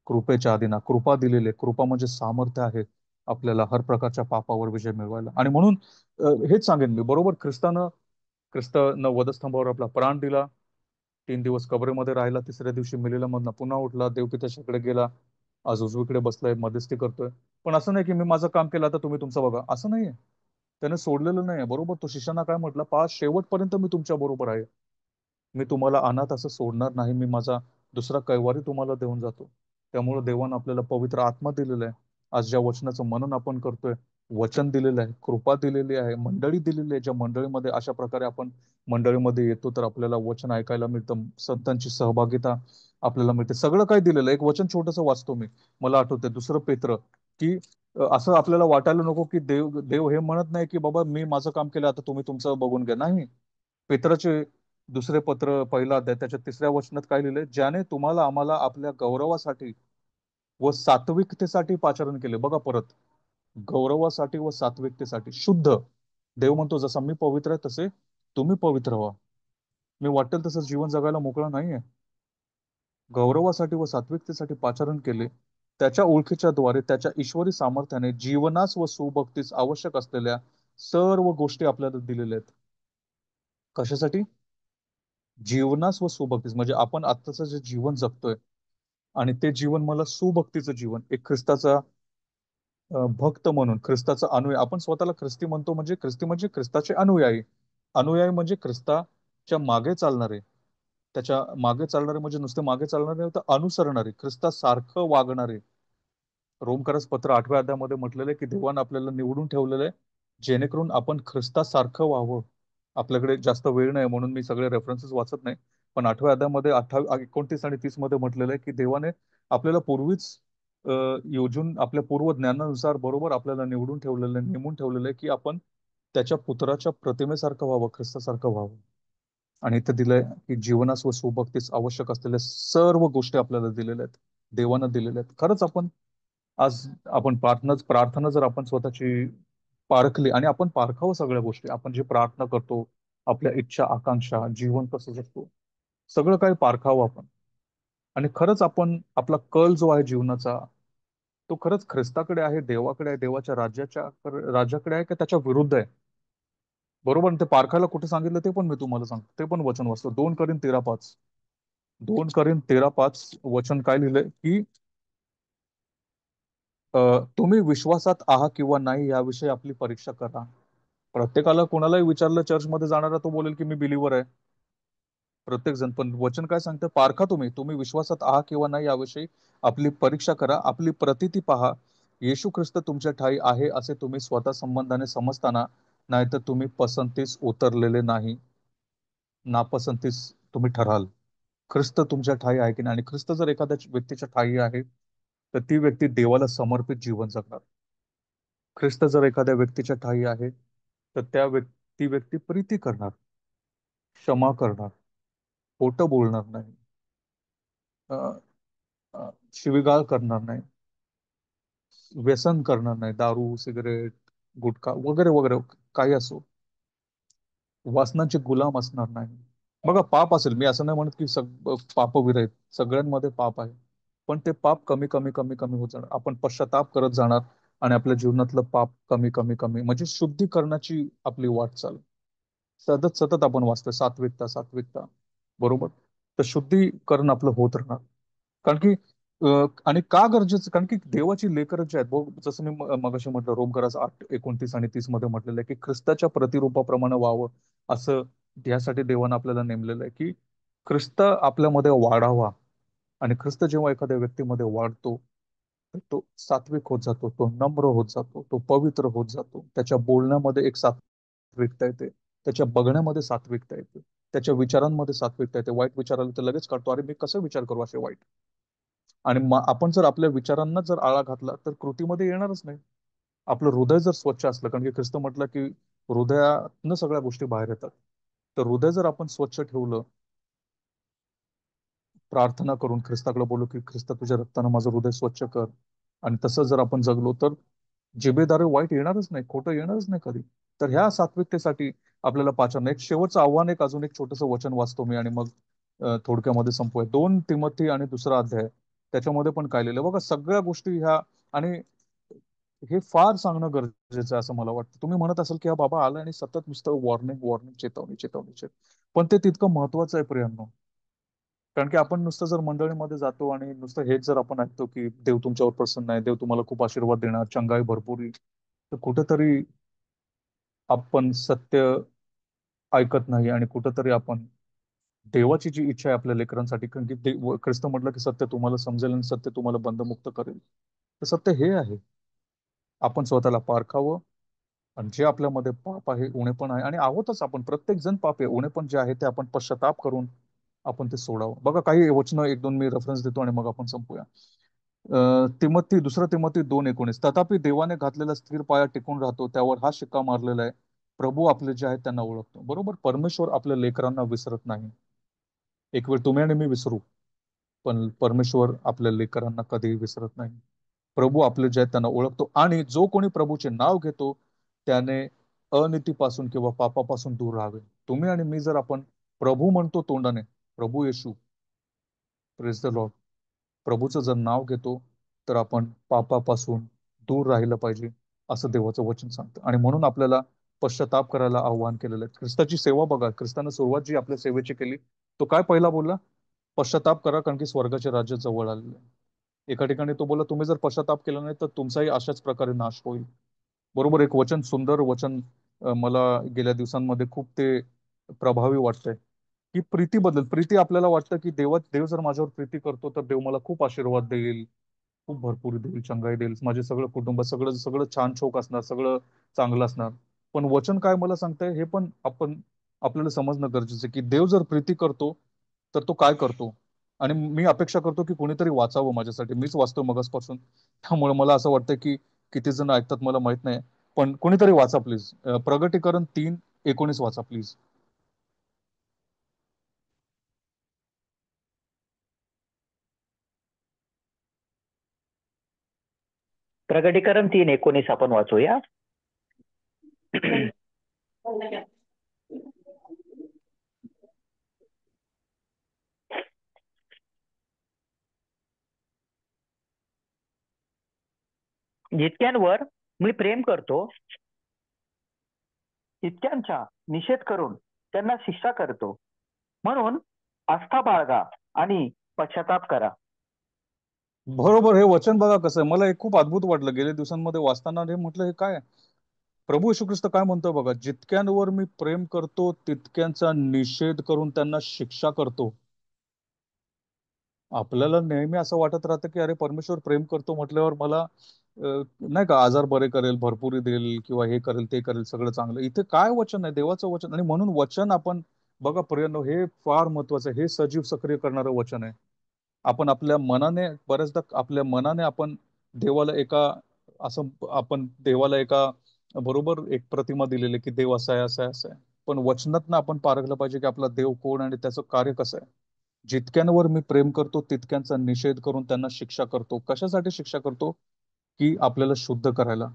कृपेच्या अधीन आहात. कृपा दिलेली आहे. कृपा म्हणजे सामर्थ्य आहे आपल्याला हर प्रकारच्या पापावर विजय मिळवायला. आणि म्हणून हेच सांगेन मी, बरोबर, ख्रिस्तानं वधस्तंभावर आपला प्राण दिला, 3 दिवस कबरेमध्ये राहिला, तिसऱ्या दिवशी मेलेला मधनं पुन्हा उठला, देवपित्याच्याकडे गेला, आज उजवीकडे बसलाय, मध्यस्थी करतोय. पण असं नाही की मी माझं काम केलं, आता तुम्ही तुमचं बघा, असं नाहीये. त्याने सोडलेलं नाहीये. बरोबर. तो शिष्यांना काय म्हटलं, पहा, शेवटपर्यंत मी तुमच्या बरोबर आहे. मी तुम्हाला अनाथ असं सोडणार नाही. मी माझा दुसरा कैवारी तुम्हाला देऊन जातो. त्यामुळे देवानं आपल्याला पवित्र आत्मा दिलेला आहे. आज ज्या वचनाचं मनन आपण करतोय, वचन दिलेलं आहे, कृपा दिलेली आहे, मंडळी दिलेली आहे. ज्या मंडळीमध्ये अशा प्रकारे आपण मंडळीमध्ये येतो, तर आपल्याला वचन ऐकायला मिळतं, संतांची सहभागिता आपल्याला मिळते, सगळं काय दिलेलं आहे. एक वचन छोटंसं वाचतो मी, मला आठवतंय, 2 पेत्र, की असं आपल्याला वाटायला नको की देव देव हे म्हणत नाही की बाबा मी माझं काम केलं, आता तुम्ही तुमचं बघून घ्या. नाही. पेत्राचे 2 पत्र पहिला अध्याय, त्याच्या 3 वचनात काय लिहिलंय, ज्याने तुम्हाला आम्हाला आपल्या गौरवासाठी व सात्विकतेसाठी पाचारण केले. बघा परत, गौरवासाठी व सात्विकतेसाठी, शुद्ध. देव म्हणतो जसा मी पवित्र आहे तसे तुम्ही पवित्र व्हा. मी वाटेल तसं जीवन जगायला मोकळा नाहीये. गौरवासाठी व सात्विकतेसाठी पाचारण केले, त्याच्या ओळखीच्या द्वारे त्याच्या ईश्वरी सामर्थ्याने जीवनास व सुभक्तीस आवश्यक असलेल्या सर्व गोष्टी आपल्याला दिलेल्या आहेत. कशासाठी? जीवनास व सुभक्तीस, म्हणजे आपण आत्ताचं जे जीवन जगतोय, आणि ते जीवन मला सुभक्तीचं जीवन, एक ख्रिस्ताचा भक्त म्हणून, ख्रिस्ताचा अनुयायी. आपण स्वतःला ख्रिस्ती म्हणतो, म्हणजे ख्रिस्ती म्हणजे ख्रिस्ताचे अनुयायी. अनुयायी म्हणजे ख्रिस्ताच्या मागे चालणारे. त्याच्या मागे चालणारे म्हणजे नुसते मागे चालणारे नाही, तर अनुसरणारे, ख्रिस्तासारखं वागणारे. रोमकरस पत्र 8व्या अध्यायामध्ये म्हटलेलं आहे की देवानं आपल्याला निवडून ठेवलेलं आहे, जेणेकरून आपण ख्रिस्तासारखं व्हावं. आपल्याकडे जास्त वेळ नाही म्हणून मी सगळे रेफरन्सेस वाचत नाही, पण 8व्या अध्यायामध्ये 29 आणि 30 मध्ये म्हटलेलं आहे की देवाने आपल्याला पूर्वीच अ, योजून, आपल्या पूर्व ज्ञानानुसार, बरोबर, आपल्याला निवडून ठेवलेलं आहे, नेमून ठेवलेलं आहे की आपण त्याच्या पुत्राच्या प्रतिमेसारखं व्हावं, ख्रिस्तासारखं व्हावं. आणि इथे दिलंय की जीवनास व सुभक्तीस आवश्यक असलेल्या सर्व गोष्टी आपल्याला दिलेल्या आहेत, देवानं दिलेल्या आहेत. खरंच आज आपण प्रार्थना जर आपण स्वतःची पारखली, आणि आपण पारखावं सगळ्या गोष्टी, आपण जी प्रार्थना करतो, आपल्या इच्छा, आकांक्षा, जीवन कसं जगतो, सगळं काही पारखावं आपण. आणि खरंच आपण आपला कल जो आहे जीवनाचा, तो खरंच ख्रिस्ताकडे आहे, देवाकडे आहे, देवाच्या राज्याकडे आहे, का त्याच्या विरुद्ध आहे. बरोबर. ते पारखायला कुठे सांगितलं ते पण मी तुम्हाला सांगतो, ते पण वचन वाचतो, 2 Corinthians 13:5. 2 Corinthians 13:5 वचन काय लिहिलंय, की तुम्ही विश्वासात आहात किंवा नाही याविषयी आपली परीक्षा करा. प्रत्येकाला कोणालाही विचारलं चर्चमध्ये जाणारा तो बोलेल की मी बिलीवर आहे, प्रत्येक जण. पण वचन काय सांगतं, पारखा तुम्ही तुम्ही विश्वासात आहात किंवा नाही याविषयी आपली परीक्षा करा, आपली प्रतिती पहा. येशू ख्रिस्त तुमच्या ठाई आहे असे तुम्ही स्वतः संबंधाने समजताना, नाहीतर तुम्ही पसंतीस उतरलेले नाही, नापसंतीस तुम्ही ठराल. ख्रिस्त तुमच्या ठाई आहे की नाही, आणि ख्रिस्त जर एखाद्या व्यक्तीच्या ठाई आहे तर ती व्यक्ती देवाला समर्पित जीवन जगणार. ख्रिस्त जर एखाद्या व्यक्तीच्या ठाई आहे तर ती व्यक्ती प्रीती करणार, क्षमा करणार, खोटं बोलणार नाही, अ, शिवीगाळ करणार नाही, व्यसन करणार नाही, दारू, सिगरेट, गुटखा वगैरे वगैरे, काही असो, वासनाचे गुलाम असणार नाही. बघा, पाप असेल, मी असं नाही म्हणत की पापविरहित, सगळ्यांमध्ये पाप आहे. पण ते पाप कमी कमी कमी कमी होत जाणार, आपण पश्चाताप करत जाणार, आणि आपल्या जीवनातलं पाप कमी कमी कमी, म्हणजे शुद्धीकरणाची आपली वाटचाल. सतत सतत आपण वाचतोय सात्विकता सात्विकता, बरोबर. तर शुद्धीकरण आपलं होत राहणार. कारण की आणि का गरजेचं, कारण की देवाची लेकरं जे आहेत, जसं मी मगाशी म्हटलं, रोमकरास 8:29 आणि 30 मध्ये म्हटलेलं आहे की ख्रिस्ताच्या प्रतिरूपाप्रमाणे व्हावं, असं यासाठी देवानं आपल्याला नेमलेलं आहे की ख्रिस्त आपल्यामध्ये वाढावा. आणि ख्रिस्त जेव्हा एखाद्या व्यक्तीमध्ये वाढतो तर तो सात्विक होत जातो, तो नम्र होत जातो, तो पवित्र होत जातो, त्याच्या बोलण्यामध्ये एक सात्विकता येते, त्याच्या बघण्यामध्ये सात्विकता येते, त्याच्या विचारांमध्ये सात्विकता येते. वाईट विचार आले तर लगेच काढतो, अरे मी कसं विचार करू असे वाईट. आणि आपण जर आपल्या विचारांना जर आळा घातला तर कृतीमध्ये येणारच नाही. आपलं हृदय जर स्वच्छ असलं, कारण की ख्रिस्त म्हटलं की हृदयातनं सगळ्या गोष्टी बाहेर येतात. तर हृदय जर आपण स्वच्छ ठेवलं, प्रार्थना करून ख्रिस्ताकडे बोलू की ख्रिस्त तुझ्या रक्तानं माझं हृदय स्वच्छ कर, आणि तसं जर आपण जगलो तर जिभेदार वाईट येणारच नाही, खोटं येणारच नाही कधी. तर ह्या सात्विकतेसाठी आपल्याला पाचन, एक शेवटचं आव्हान, एक अजून एक छोटंसं वचन वाचतो मी आणि मग थोडक्यामध्ये संपूया. 2 तिमोथी आणि 2रा अध्याय, त्याच्यामध्ये पण काय लिहिलं बघा, सगळ्या गोष्टी ह्या. आणि हे फार सांगणं गरजेचं आहे असं मला वाटतं. तुम्ही म्हणत असाल की हा बाबा आला आणि सतत नुसतं वॉर्निंग वॉर्निंग, चेतावणी चेतावणी पण ते तितकं महत्वाचं आहे प्रियांनो. कारण की आपण नुसतं जर मंडळीमध्ये जातो आणि नुसतं हेच जर आपण ऐकतो की देव तुमच्यावर प्रसन्न आहे, देव तुम्हाला खूप आशीर्वाद देणार, चंगाई भरपूर येईल, तर कुठेतरी आपण सत्य ऐकत नाही, आणि कुठेतरी आपण देवाची जी इच्छा आहे आपल्या लेकरांसाठी, कारण की ख्रिस्त म्हटलं की सत्य तुम्हाला समजेल आणि सत्य तुम्हाला बंधमुक्त करेल. तर सत्य हे आहे, आपण स्वतःला पारखावं, आणि जे आपल्यामध्ये पाप आहे, उणेपण आहे, आणि आहोतच आपण, प्रत्येक जण पाप आहे, उणेपण जे आहे ते आपण पश्चाताप करून आपण ते सोडावं. बघा, काही वचनं एक दोन मी रेफरन्स देतो आणि मग आपण संपूया. 2 तिमोथी 2:19, तथापि देवाने घातलेला स्थिर पाया टिकून राहतो, त्यावर हा शिक्का मारलेला आहे, प्रभू आपले जे आहेत त्यांना ओळखतो. बरोबर, परमेश्वर आपल्या लेकरांना विसरत नाही. एक वेळ तुम्ही आणि मी विसरू, पण परमेश्वर आपल्या लेकरांना कधीही विसरत नाही. प्रभू आपले जे आहेत त्यांना ओळखतो, आणि जो कोणी प्रभूचे नाव घेतो त्याने अनीतीपासून किंवा पापापासून दूर राहावे. तुम्ही आणि मी जर आपण प्रभू म्हणतो तोंडाने, प्रभू येशू, प्रेज द लॉर्ड, प्रभूचं जर नाव घेतो तर आपण पापापासून दूर राहिलं पाहिजे, असं देवाचं वचन सांगतं. आणि म्हणून आपल्याला पश्चाताप करायला आव्हान केलेलं आहे. ख्रिस्ताची सेवा बघा, ख्रिस्तानं सुरुवात जी आपल्या सेवेची केली, तो काय पहिला बोलला, पश्चाताप करा कारण की स्वर्गाचे राज्य जवळ आलेलं आहे. एका ठिकाणी तो बोलला, तुम्ही जर पश्चाताप केला नाही तर तुमचाही अशाच प्रकारे नाश होईल. बरोबर, एक वचन, सुंदर वचन, मला गेल्या दिवसांमध्ये खूप ते प्रभावी वाटतंय की प्रीतीबद्दल. प्रीती, आपल्याला वाटतं की देव जर माझ्यावर प्रीती करतो तर देव मला खूप आशीर्वाद देईल, खूप भरपूर देईल, चंगाई देईल, माझे सगळं कुटुंब, सगळं सगळं छान छोक असणार, सगळं चांगलं असणार. पण वचन काय मला सांगतंय हे पण आपण आपल्याला समजणं गरजेचं आहे की देव जर प्रीती करतो तर तो काय करतो. आणि मी अपेक्षा करतो की कोणीतरी वाचावं माझ्यासाठी, मीच वाचतो मगासपासून, त्यामुळे मला असं वाटतं की किती जण ऐकतात मला माहित नाही, पण कोणीतरी वाचा प्लीज. प्रगटीकरण 3:19 वाचा प्लीज. प्रगटीकरण 3:19 आपण वाचूया. जितक्यांवर मी प्रेम करतो तितक्यांचा निषेध करून त्यांना शिक्षा करतो. म्हणून आस्था बाळगा आणि पश्चाताप करा. बरोबर. हे वचन बघा कसं आहे. मला एक खूप अद्भुत वाटलं गेल्या दिवसांमध्ये वाचताना. हे म्हटलं हे काय आहे? प्रभू येशू ख्रिस्त काय म्हणतो बघा, जितक्यांवर मी प्रेम करतो तितक्यांचा निषेध करून त्यांना शिक्षा करतो. आपल्याला नेहमी असं वाटत राहतं की अरे परमेश्वर प्रेम करतो म्हटल्यावर मला नाही का आजार बरे करेल, भरपुरी देईल, किंवा हे करेल ते करेल, सगळं चांगलं. इथे काय वचन आहे? देवाचं वचन. आणि म्हणून वचन आपण बघा प्रियांनो, हे फार महत्वाचं आहे. हे सजीव सक्रिय करणारं वचन आहे. आपण आपल्या मनाने बऱ्याचदा आपल्या मनाने आपण देवाला एका असं आपण देवाला एका बरोबर एक प्रतिमा दिलेली आहे की देव असा आहे, असा आहे, असा आहे. पण वचनातनं आपण पारखलं पाहिजे की आपला देव कोण आणि त्याचं कार्य कसं आहे. जितक्यांवर मी प्रेम करतो तितक्यांचा निषेध करून त्यांना शिक्षा करतो. कशासाठी शिक्षा करतो? की आपल्याला शुद्ध करायला.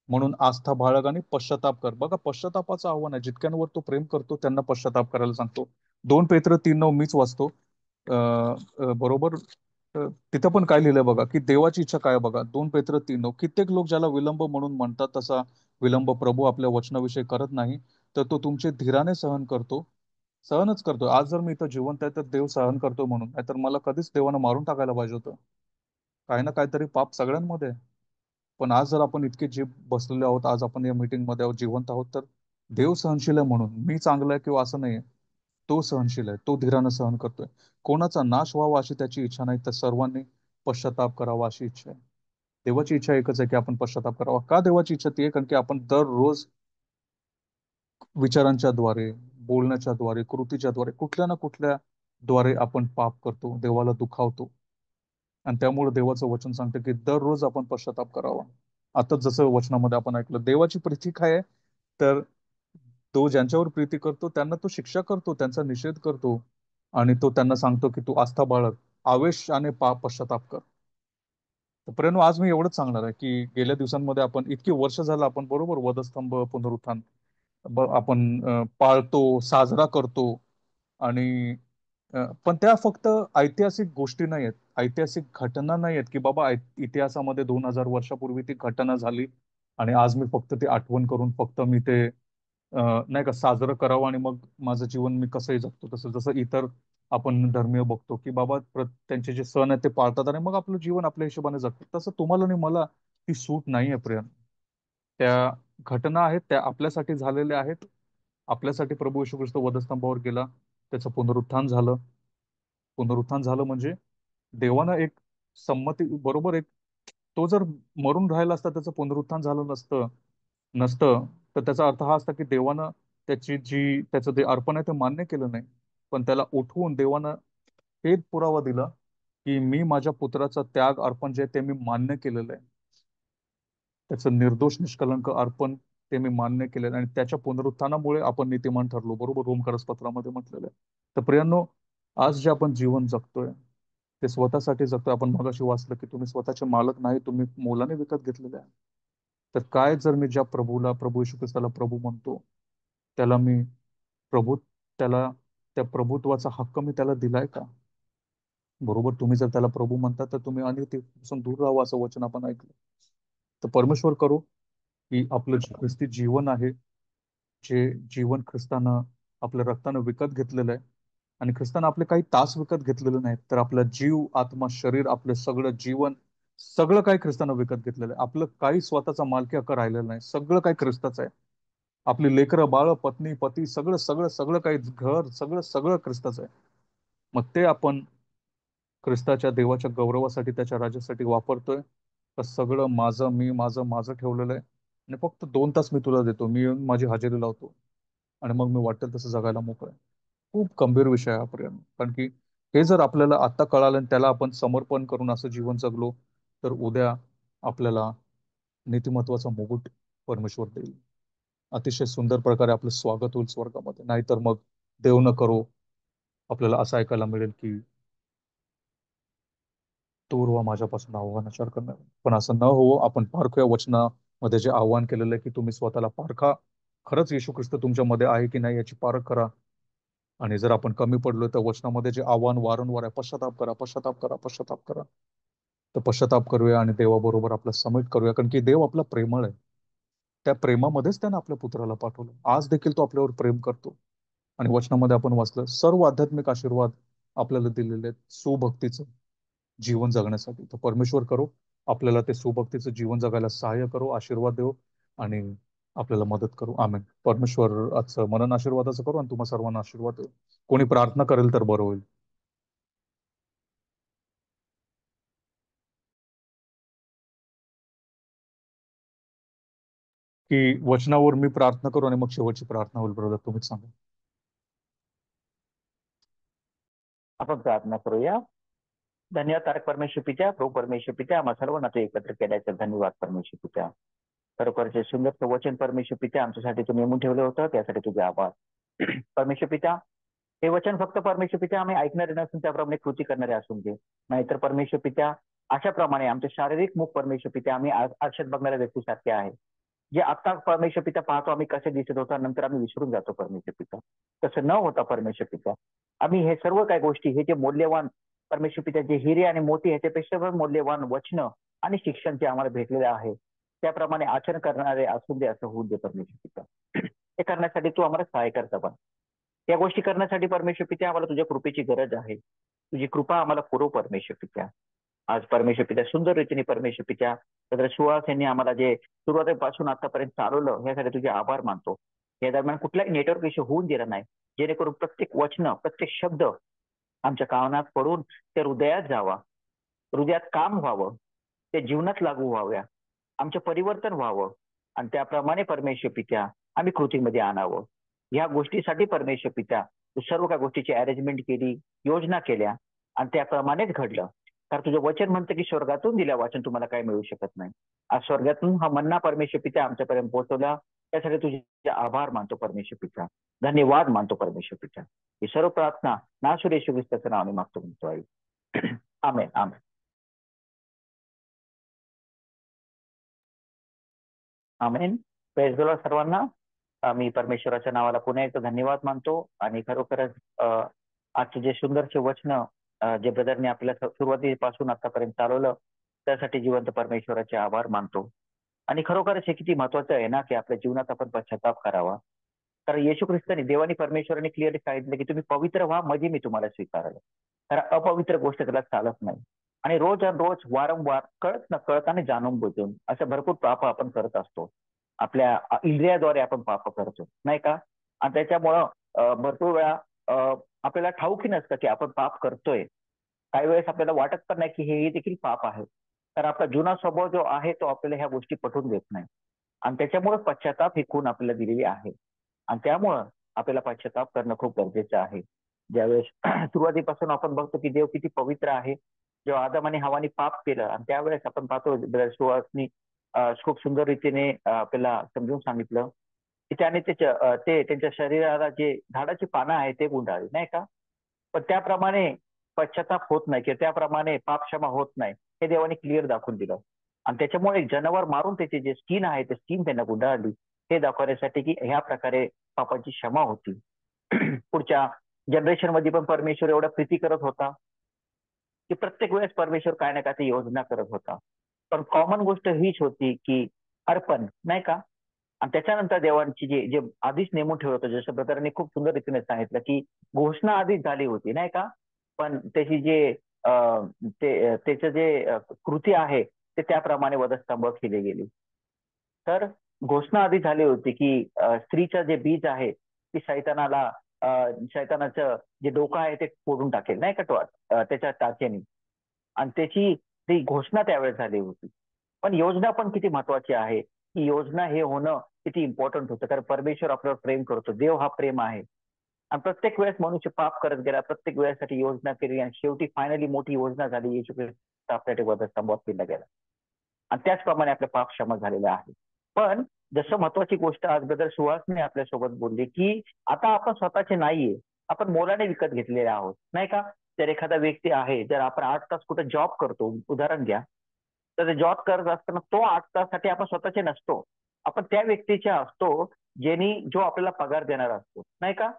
म्हणून आस्था बाळग आणि पश्चाताप कर. बघा पश्चातापाचं आव्हान आहे. जितक्यांवर तो प्रेम करतो त्यांना पश्चाताप करायला सांगतो. 2 पेत्र 3:9 मीच वाचतो. बरोबर. तिथं पण काय लिहिलंय बघा की देवाची इच्छा काय आहे बघा. 2 पेत्र 3:9, कित्येक लोक ज्याला विलंब म्हणून म्हणतात तसा विलंब प्रभू आपल्या वचनाविषयी करत नाही, तर तो तुमचे धीराने सहन करतो. सहनच करतो. आज जर मी इथं जिवंत आहे तर देव सहन करतो म्हणून, नाहीतर मला कधीच देवानं मारून टाकायला पाहिजे होतं. काही ना काहीतरी पाप सगळ्यांमध्ये आहे. पण आज जर आपण इतके जीव बसलेले आहोत, आज आपण या मीटिंग मध्ये आहोत, जिवंत आहोत, तर देव सहनशील आहे म्हणून. मी चांगला आहे किंवा असं नाहीये. तो सहनशील आहे. तो धीरानं सहन करतोय. कोणाचा नाश व्हावा अशी त्याची इच्छा नाही, तर सर्वांनी पश्चाताप करावा अशी इच्छा आहे. देवाची इच्छा एकच आहे की आपण पश्चाताप करावा. का देवाची इच्छा ती आहे? कारण की आपण दररोज विचारांच्या द्वारे, बोलण्याच्या द्वारे, कृतीच्या द्वारे, कुठल्या ना कुठल्या द्वारे आपण पाप करतो, देवाला दुखावतो. आणि त्यामुळे देवाचं वचन सांगतं की दररोज आपण पश्चाताप करावा. आता जसं वचनामध्ये आपण ऐकलं, देवाची प्रीती काय आहे? तर तो ज्यांच्यावर प्रीती करतो त्यांना तो शिक्षा करतो, त्यांचा निषेध करतो. आणि तो त्यांना सांगतो की तू आस्था बाळग, आवेश आणि पश्चाताप कर. तर प्रेरणू, आज मी एवढंच सांगणार आहे की गेल्या दिवसांमध्ये आपण इतकी वर्ष झालं आपण बरोबर वधस्तंभ, पुनरुत्थान आपण पाळतो, साजरा करतो. आणि पण त्या फक्त ऐतिहासिक गोष्टी नाही आहेत, ऐतिहासिक घटना नाही आहेत की बाबा इतिहासामध्ये 2000 वर्षापूर्वी ती घटना झाली आणि आज मी फक्त ती आठवण करून फक्त मी ते नाही का साजरं करावं आणि मग माझं जीवन मी कसंही जगतो. तसं जसं इतर आपण धर्मीय बघतो की बाबा त्यांचे जे सण आहेत ते पाळतात आणि मग आपलं जीवन आपल्या हिशोबाने जगतात. तसं तुम्हाला आणि मला ती सूट नाहीये प्रिया. त्या घटना आहेत, त्या आपल्यासाठी झालेल्या आहेत. आपल्यासाठी प्रभू येशू ख्रिस्त वधस्तंभावर गेला, त्याचं पुनरुत्थान झालं. पुनरुत्थान झालं म्हणजे देवानं एक संमती बरोबर एक, तो जर मरून राहिला असता, त्याचं पुनरुत्थान झालं नसतं नसतं तर त्याचा अर्थ हा असता की देवानं त्याचं जे अर्पण आहे ते मान्य केलं नाही. पण त्याला उठवून देवानं हे पुरावा दिला की मी माझ्या पुत्राचा त्याग अर्पण जे आहे ते मी मान्य केलेलं आहे. त्याचं निर्दोष निष्कलंक अर्पण ते मी मान्य केलेलं आहे आणि त्याच्या पुनरुत्थानामुळे आपण नीतिमान ठरलो, बरोबर रोमकरस पत्रामध्ये म्हटलेलं आहे. तर प्रियांनो, आज जे आपण जीवन जगतोय ते स्वतःसाठी जगतोय. आपण मगाशी वाचलं की तुम्ही स्वतःचे मालक नाही, तुम्ही मोलाने विकत घेतलेले आहे. तर काय जर मी ज्या प्रभूला, प्रभू येशू ख्रिस्ताला प्रभू म्हणतो, त्याला मी प्रभू त्याला त्या प्रभुत्वाचा हक्क मी त्याला दिलाय का? बरोबर, तुम्ही जर त्याला प्रभू म्हणता तर तुम्ही अनैतिकपासून दूर राहावं असं वचन आपण ऐकलं. तर परमेश्वर करो की आपलं जे ख्रिस्ती जीवन आहे, जे जीवन ख्रिस्तानं आपल्या रक्तानं विकत घेतलेलं आहे. आणि ख्रिस्तानं आपले काही तास विकत घेतलेले नाहीत, तर आपला जीव, आत्मा, शरीर, आपलं सगळं जीवन, सगळं काही ख्रिस्तानं विकत घेतलेलं आहे. आपलं काही स्वतःचा मालकी हक्क राहिलेला नाही. सगळं काही ख्रिस्ताचं आहे. आपली लेकरं, बाळ, पत्नी, पती, सगळं सगळं सगळं काही, घर, सगळं सगळं ख्रिस्ताचं आहे. मग ते आपण ख्रिस्ताच्या देवाच्या गौरवासाठी, त्याच्या राज्यासाठी वापरतोय. तर सगळं माझं, मी माझं माझं ठेवलेलं आहे. आणि फक्त 2 तास मी तुला देतो, मी येऊन माझी हजेरी लावतो आणि मग मी वाटेल तसं जगायला मोकळं आहे. खूप गंभीर विषय आहे हा प्रियांनो. कारण की हे जर आपल्याला आता कळालं आणि त्याला आपण समर्पण करून असं जीवन जगलो, तर उद्या आपल्याला नीतिमत्वाचा मुकुट परमेश्वर देईल. अतिशय सुंदर प्रकारे आपलं स्वागत होईल स्वर्गामध्ये. नाहीतर मग देव न करो आपल्याला असं ऐकायला मिळेल की दूर व्हा माझ्यापासून आव्हानाचार करणार. पण असं न हो, आपण पारखूया वचनामध्ये जे आव्हान केलेलं आहे की तुम्ही स्वतःला पारखा. खरंच येशू ख्रिस्त तुमच्यामध्ये आहे की नाही याची पारख करा. आणि जर आपण कमी पडलो तर वचनामध्ये जे आव्हान वारंवार आहे, पश्चाताप करा, पश्चाताप करा, पश्चाताप करा. तर पश्चाताप करूया आणि देवाबरोबर आपला समिट करूया. कारण की देव आपला प्रेमळ आहे. त्या प्रेमामध्येच त्यानं आपल्या पुत्राला पाठवलं. आज देखील तो आपल्यावर प्रेम करतो. आणि वचनामध्ये आपण वाचलं सर्व आध्यात्मिक आशीर्वाद आपल्याला दिलेले आहेत सुभक्तीचं. जीवन जगण्यासाठी. तर परमेश्वर करो आपल्याला ते सुभक्तीचं जीवन जगायला सहाय्य करो, आशीर्वाद देऊ आणि आपल्याला मदत करू. आमेन. परमेश्वर आजचं मनन आशीर्वादाचं करू आणि तुम्हा सर्वांना आशीर्वाद देऊ. कोणी प्रार्थना करेल तर बरं होईल. की वचनावर मी प्रार्थना करू आणि मग शेवटची प्रार्थना होईल. ब्रदर तुम्हीच सांगा. आपण प्रार्थना करूया. धन्यवाद तारक परमेश्वर पित्या, प्रभू परमेश्वर पित्या, आम्हा सर्वांना तू एकत्र केल्याचं धन्यवाद परमेश्वर पित्या. खरोखरचे सुंदरचं वचन परमेश्वर पित्या आमच्यासाठी तू नेमून ठेवलं होतं, त्यासाठी तुझे आभार. परमेश्वर पित्या, हे वचन फक्त परमेश्वर पित्या आम्ही ऐकणारे नसून त्याप्रमाणे कृती करणारे असून दे. नाहीतर परमेश्वर पित्या अशाप्रमाणे आमचे शारीरिक मुख परमेश्वर पित्या आम्ही आरशात बघणाऱ्या व्यक्तीसारखे आहे, जे आता परमेश्वर पिता पाहतो आम्ही कसे दिसत होता, नंतर आम्ही विसरून जातो परमेश्वर पिता. तसं न होता परमेश्वर पिता आम्ही हे सर्व काही गोष्टी, हे जे मौल्यवान परमेश्वर पिता, जे हिरे आणि मोती ह्याच्यापेक्षा पण मौल्यवान वचन आणि शिक्षण जे आम्हाला भेटलेले आहे, त्याप्रमाणे आचरण करणारे असून दे, असं होऊ दे परमेश्वर पिता. हे करण्यासाठी तू आम्हाला सहाय्य करता पण. या गोष्टी करण्यासाठी परमेश्वर पित्या आम्हाला तुझ्या कृपेची गरज आहे. तुझी कृपा आम्हाला पुरव परमेश्वर पित्या. आज परमेश्वर पित्या सुंदर रीतीने परमेश्वर पित्या तर सुहास यांनी आम्हाला जे सुरुवातीपासून आतापर्यंत चालवलं, यासाठी तुझे आभार मानतो. या दरम्यान कुठलाही नेटवर्क इश्यू होऊन दिला नाही, जेणेकरून प्रत्येक वचन, प्रत्येक शब्द आमच्या कानात पडून ते हृदयात जावा, हृदयात काम व्हावं, ते जीवनात लागू व्हाव्या, आमचं परिवर्तन व्हावं आणि त्याप्रमाणे परमेश्वर पित्या आम्ही कृतीमध्ये आणावं. ह्या गोष्टीसाठी परमेश्वर पित्या तू सर्व काही गोष्टीची अरेंजमेंट केली, योजना केल्या आणि त्याप्रमाणेच घडलं. तर तुझं वचन म्हणतं की स्वर्गातून दिल्या वाचन तुम्हाला काही मिळू शकत नाही. आज स्वर्गातून हा मन्ना परमेश्वर पित्या आमच्यापर्यंत पोहोचवला, त्यासाठी तुझे आभार मानतो परमेश्वर पित्या, धन्यवाद मानतो परमेश्वर पित्या. ही सर्व प्रार्थना नासुर येशू ख्रिस्ताचं नावाने मागतो म्हणतो आई. आमेन आमेन. आमेन. प्रेज द लॉर्ड सर्वांना. मी परमेश्वराच्या नावाला पुन्हा एकदा धन्यवाद मानतो आणि खरोखरच आजचे जे सुंदरचे वचन जे ब्रदरने आपल्या सुरुवातीपासून आतापर्यंत चालवलं, त्यासाठी जिवंत परमेश्वराचे आभार मानतो. आणि खरोखरच हे किती महत्वाचं आहे ना, की आपल्या जीवनात आपण पश्चाताप करावा. कारण येशू ख्रिस्ताने, देवानी परमेश्वराने क्लिअरली सांगितलं की तुम्ही पवित्र व्हा म्हणजे मी तुम्हाला स्वीकाराल. कारण अपवित्र गोष्ट त्याला चालत नाही. आणि रोज वारंवार कळत न कळत आणि जाणून बुजून असं भरपूर पाप आपण करत असतो. आपल्या इंद्रियाद्वारे आपण पाप करतो, नाही का? आणि त्याच्यामुळं भरपूर वेळा आपल्याला ठाऊकी नसतं की आपण पाप करतोय. काही वेळेस आपल्याला वाटत पण नाही की हे देखील पाप आहे. तर आपला जुना स्वभाव जो आहे तो आपल्याला ह्या गोष्टी पटवून देत नाही. आणि त्याच्यामुळे पश्चाताप ही खूण आपल्याला दिलेली आहे. आणि त्यामुळं आपल्याला पश्चाताप करणं खूप गरजेचं आहे. ज्यावेळेस सुरुवातीपासून आपण बघतो की देव किती पवित्र आहे. जेव्हा आदम आणि हवानी पाप केलं आणि त्यावेळेस आपण पाहतो सुहासनी खूप सुंदर रीतीने आपल्याला समजून सांगितलं की त्याने ते त्यांच्या शरीराला जे झाडाची पानं आहे ते गुंडाळली, नाही का? पण त्याप्रमाणे पश्चाताप होत नाही किंवा त्याप्रमाणे पाप क्षमा होत नाही, हे देवाने क्लिअर दाखवून दिलं. आणि त्याच्यामुळे एक जनावर मारून त्याची जे स्किन आहे ते स्किन त्यांना गुंडाळली, हे दाखवण्यासाठी की ह्या प्रकारे पापाची क्षमा होती. पुढच्या जनरेशन मध्ये पण परमेश्वर एवढा प्रीती करत होता की प्रत्येक वेळेस परमेश्वर काय ना काय ते योजना करत होता. पण कॉमन गोष्ट हीच होती की अर्पण, नाही का? आणि त्याच्यानंतर देवांची जे जे आधीच नेमून ठेवलं होतं, जसं ब्रदरांनी खूप सुंदर रीतीने सांगितलं की घोषणा आधीच झाली होती, नाही का? पण त्याची जे त्याचं जे कृती आहे ते त्याप्रमाणे वधस्तंभ केले गेली. तर घोषणा आधी झाली होती की स्त्रीचं जे बीज आहे ती शैतानाचं जे डोकं आहे ते फोडून टाकेल, नाही का? त्याच्या टाचेने. आणि त्याची ती घोषणा त्यावेळेस झाली होती. पण योजना पण किती महत्वाची आहे. ही योजना हे होणं किती इम्पॉर्टंट होतं, कारण परमेश्वर आपल्यावर प्रेम करतो. देव हा प्रेम आहे. आणि प्रत्येक वेळेस मनुष्य पाप करत गेला, प्रत्येक वेळेसाठी योजना केली आणि शेवटी फायनली मोठी योजना झाली, येशू ख्रिस्त आपल्यासाठी वधस्तंभावर केला गेला. आणि त्याचप्रमाणे आपलं पाप क्षमा झालेलं आहे. पण जसं महत्वाची गोष्ट आज ब्रदर सुहासने आपल्यासोबत बोलली की आता आपण स्वतःचे नाहीये, आपण मोलाने विकत घेतलेले आहोत, नाही का? जर एखादा व्यक्ती आहे, जर आपण 8 तास कुठे जॉब करतो, उदाहरण घ्या, तर जॉब करत असताना तो 8 तासासाठी आपण स्वतःचे नसतो, आपण त्या व्यक्तीचे असतो जो आपल्याला पगार देणार असतो, नाही का?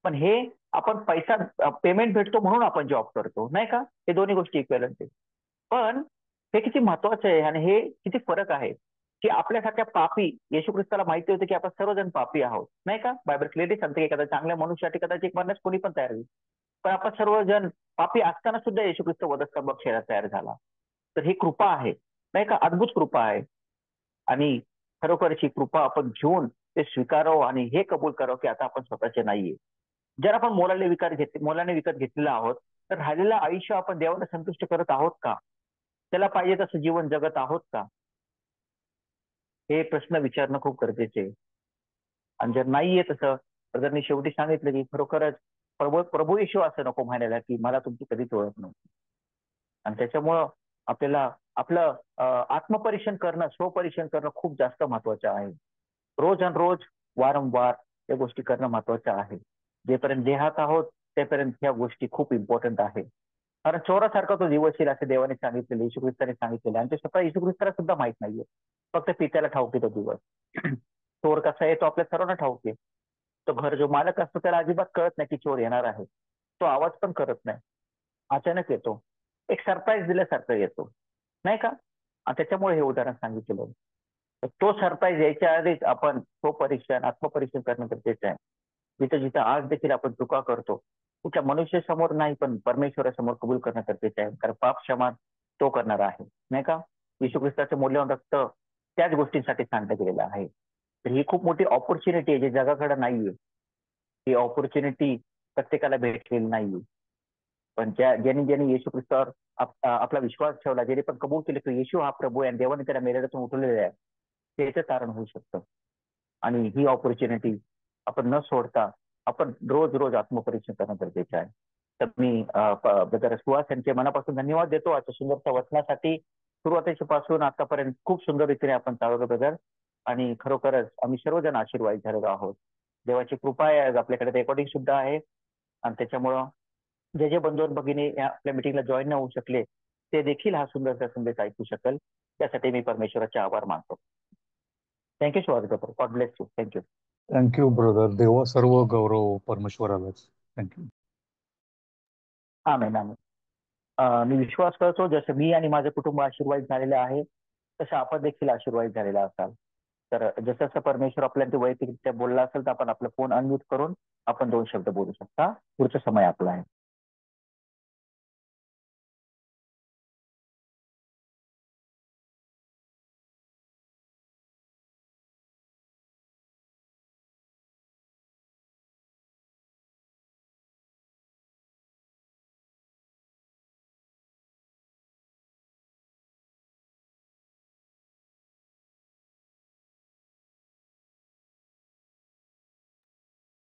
पण हे आपण पैसा पेमेंट भेटतो म्हणून आपण जॉब करतो, नाही का? हे दोन्ही गोष्टी इक्वलंट आहे. पण हे किती महत्वाचं आहे आणि हे किती फरक आहे की आपल्यासारख्या पापी, येशू ख्रिस्ताला माहिती होतं की आपण सर्वजण पापी आहोत, नाही का? बायबल क्लिअरली सांगते की एखाद्या चांगल्या मनुष्यासाठी कदाचित मरण्यास कोणी पण तयार होईल. पण आपण सर्वजण पापी असताना सुद्धा येशू ख्रिस्त वधस्तंभ खेळायला तयार झाला. तर ही कृपा आहे, नाही का? अद्भुत कृपा आहे. आणि खरोखरच ही कृपा आपण घेऊन ते स्वीकारावं आणि हे कबूल करावं की आता आपण स्वतःचे नाहीये. जर आपण मोलाने विकत घेतलेलं आहोत, तर राहिलेलं आयुष्य आपण देवाला संतुष्ट करत आहोत का? त्याला पाहिजे तसं जीवन जगत आहोत का? हे प्रश्न विचारणं खूप गरजेचे आहे. आणि जर नाहीये तसं, तर जर मी शेवटी सांगितलं की खरोखरच प्रभू येशू असं नको म्हणायला की मला तुमची कधीच ओळख नव्हती. आणि त्याच्यामुळं आपल्याला आपलं आत्मपरीक्षण करणं, स्वपरीक्षण करणं खूप जास्त महत्वाचं आहे. रोज आणि रोज वारंवार या गोष्टी करणं महत्वाचं आहे. जेपर्यंत देहात आहोत तेपर्यंत ह्या गोष्टी खूप इम्पॉर्टंट आहे. कारण चोरासारखा तो दिवस येईल असे देवाने सांगितलेले, येशू ख्रिस्ताने सांगितलेले, आणि ते स्वतः येशू ख्रिस्ताला सुद्धा माहित नाहीये. फक्त पित्याला ठाऊक आहे तो दिवस. चोर कसा आहे तो आपल्या सर्वांना ठाऊक आहे. तो घर जो मालक असतो त्याला अजिबात कळत नाही की चोर येणार आहे. तो आवाज पण करत नाही, अचानक येतो, एक सरप्राईज दिल्यासारखं येतो, नाही का? आणि त्याच्यामुळे हे उदाहरण सांगितलेलं आहे. तर तो सरप्राईज यायच्या आधीच आपण स्वपरीक्षण, आत्मपरीक्षण करणं गरजेचं आहे. जिथं जिथं आज देखील आपण चुका करतो, कुठल्या मनुष्यासमोर नाही पण परमेश्वरासमोर कबूल करणं गरजेचं आहे. कारण पाप क्षमा तो करणार आहे, नाही का? येशू ख्रिस्ताचं मूल्यवान रक्त त्याच गोष्टींसाठी सांडलं गेलेलं आहे. तर ही खूप मोठी ऑपॉर्च्युनिटी आहे जी जगाकडे नाहीये. ही ऑपॉर्च्युनिटी प्रत्येकाला भेटलेली नाहीये. पण ज्यांनी येशू ख्रिस्तावर आपला विश्वास ठेवला, ज्यांनी पण कबूल केले की येशू हा प्रभू आहे आणि देवाने त्याला मेलेल्यातून उठवलेला आहे, त्याचं कारण होऊ शकतं. आणि ही ऑपॉर्च्युनिटी आपण न सोडता आपण रोज रोज आत्मपरीक्षण करणं गरजेचं आहे. तर मी ब्रदर सुहास यांचे मनापासून धन्यवाद देतो आजच्या सुंदरच्या वचनासाठी. सुरुवातीपासून आतापर्यंत खूप सुंदर रीतीने आपण चालवलं ब्रदर, आणि खरोखरच आम्ही सर्वजण आशीर्वादित झालेलो आहोत. देवाची कृपा आहे, आज आपल्याकडे रेकॉर्डिंग सुद्धा आहे. आणि त्याच्यामुळं जे जे बंधू भगिनी या आपल्या मिटिंगला जॉईन न होऊ शकले ते देखील हा सुंदरचा संदेश ऐकू शकेल, त्यासाठी मी परमेश्वराचे आभार मानतो. Thank you Suhas brother, God bless you. Thank you. Thank you brother. देवा सर्व गौरव परमेश्वरालाच. थँक्यू. आमेन आमेन. मी विश्वास करतो जसं मी आणि माझं कुटुंब आशीर्वादित झालेलं आहे, तसं आपण देखील आशीर्वादित झालेला असाल. तर जसं जसं परमेश्वर आपल्याला ते वैयक्तिकरित्या बोलला असेल तर आपण आपला फोन अनम्यूट करून आपण 2 शब्द बोलू शकता. पुढचा समय आपला आहे.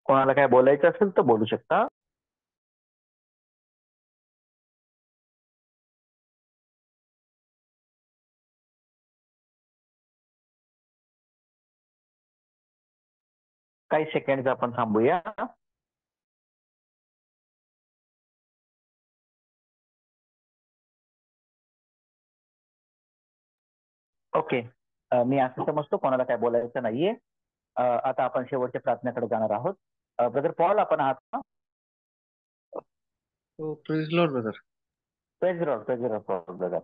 कोणाला काय बोलायचं असेल तर बोलू शकता. काही सेकंड आपण थांबूया. ओके. मी असं समजतो कोणाला काय बोलायचं नाहीये. आता आपण शेवटच्या प्रार्थनेकडे जाणार आहोत. ब्रदर पॉल आपण आहात ना? Praise Lord brother. Praise Lord, praise Lord Paul brother.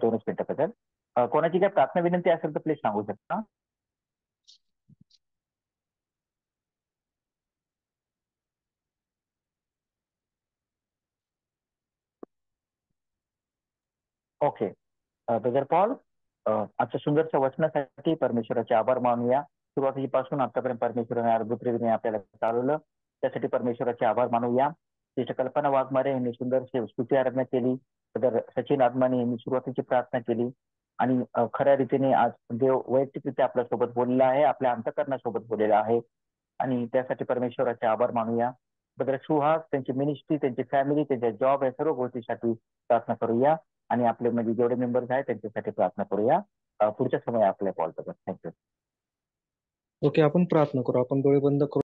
2च मिनिटं ब्रदर. कोणाची काय प्रार्थना विनंती असेल तर प्लीज सांगू शकता. ओके. ब्रदर पॉल, आजच्या सुंदरच्या वचनासाठी परमेश्वराचे आभार मानूया. सुरुवातीपासून आतापर्यंत परमेश्वराने अद्भुत रीतीने आपल्याला चालवलं, त्यासाठी परमेश्वराचे आभार मानूया. तिच्या कल्पना वाघमारे यांनी सुंदरशी स्तुती आराधना केली. ब्रदर सचिन आदमानी यांनी सुरुवातीची प्रार्थना केली. आणि खऱ्या रीतीने आज देव वैयक्तिकरित्या आपल्यासोबत बोललेला आहे, आपल्या अंतःकरणासोबत बोललेला आहे, आणि त्यासाठी परमेश्वराचे आभार मानूया. ब्रदर सुहास, त्यांची मिनिस्ट्री, त्यांची फॅमिली, त्यांच्या जॉब या सर्व गोष्टीसाठी प्रार्थना करूया. आणि आपले म्हणजे जेवढे मेंबर्स आहेत त्यांच्यासाठी प्रार्थना करूया. पुढच्या समय आपल्या कॉल करतात. थँक्यू. ओके, आपण प्रार्थना करू. आपण डोळे बंद करू.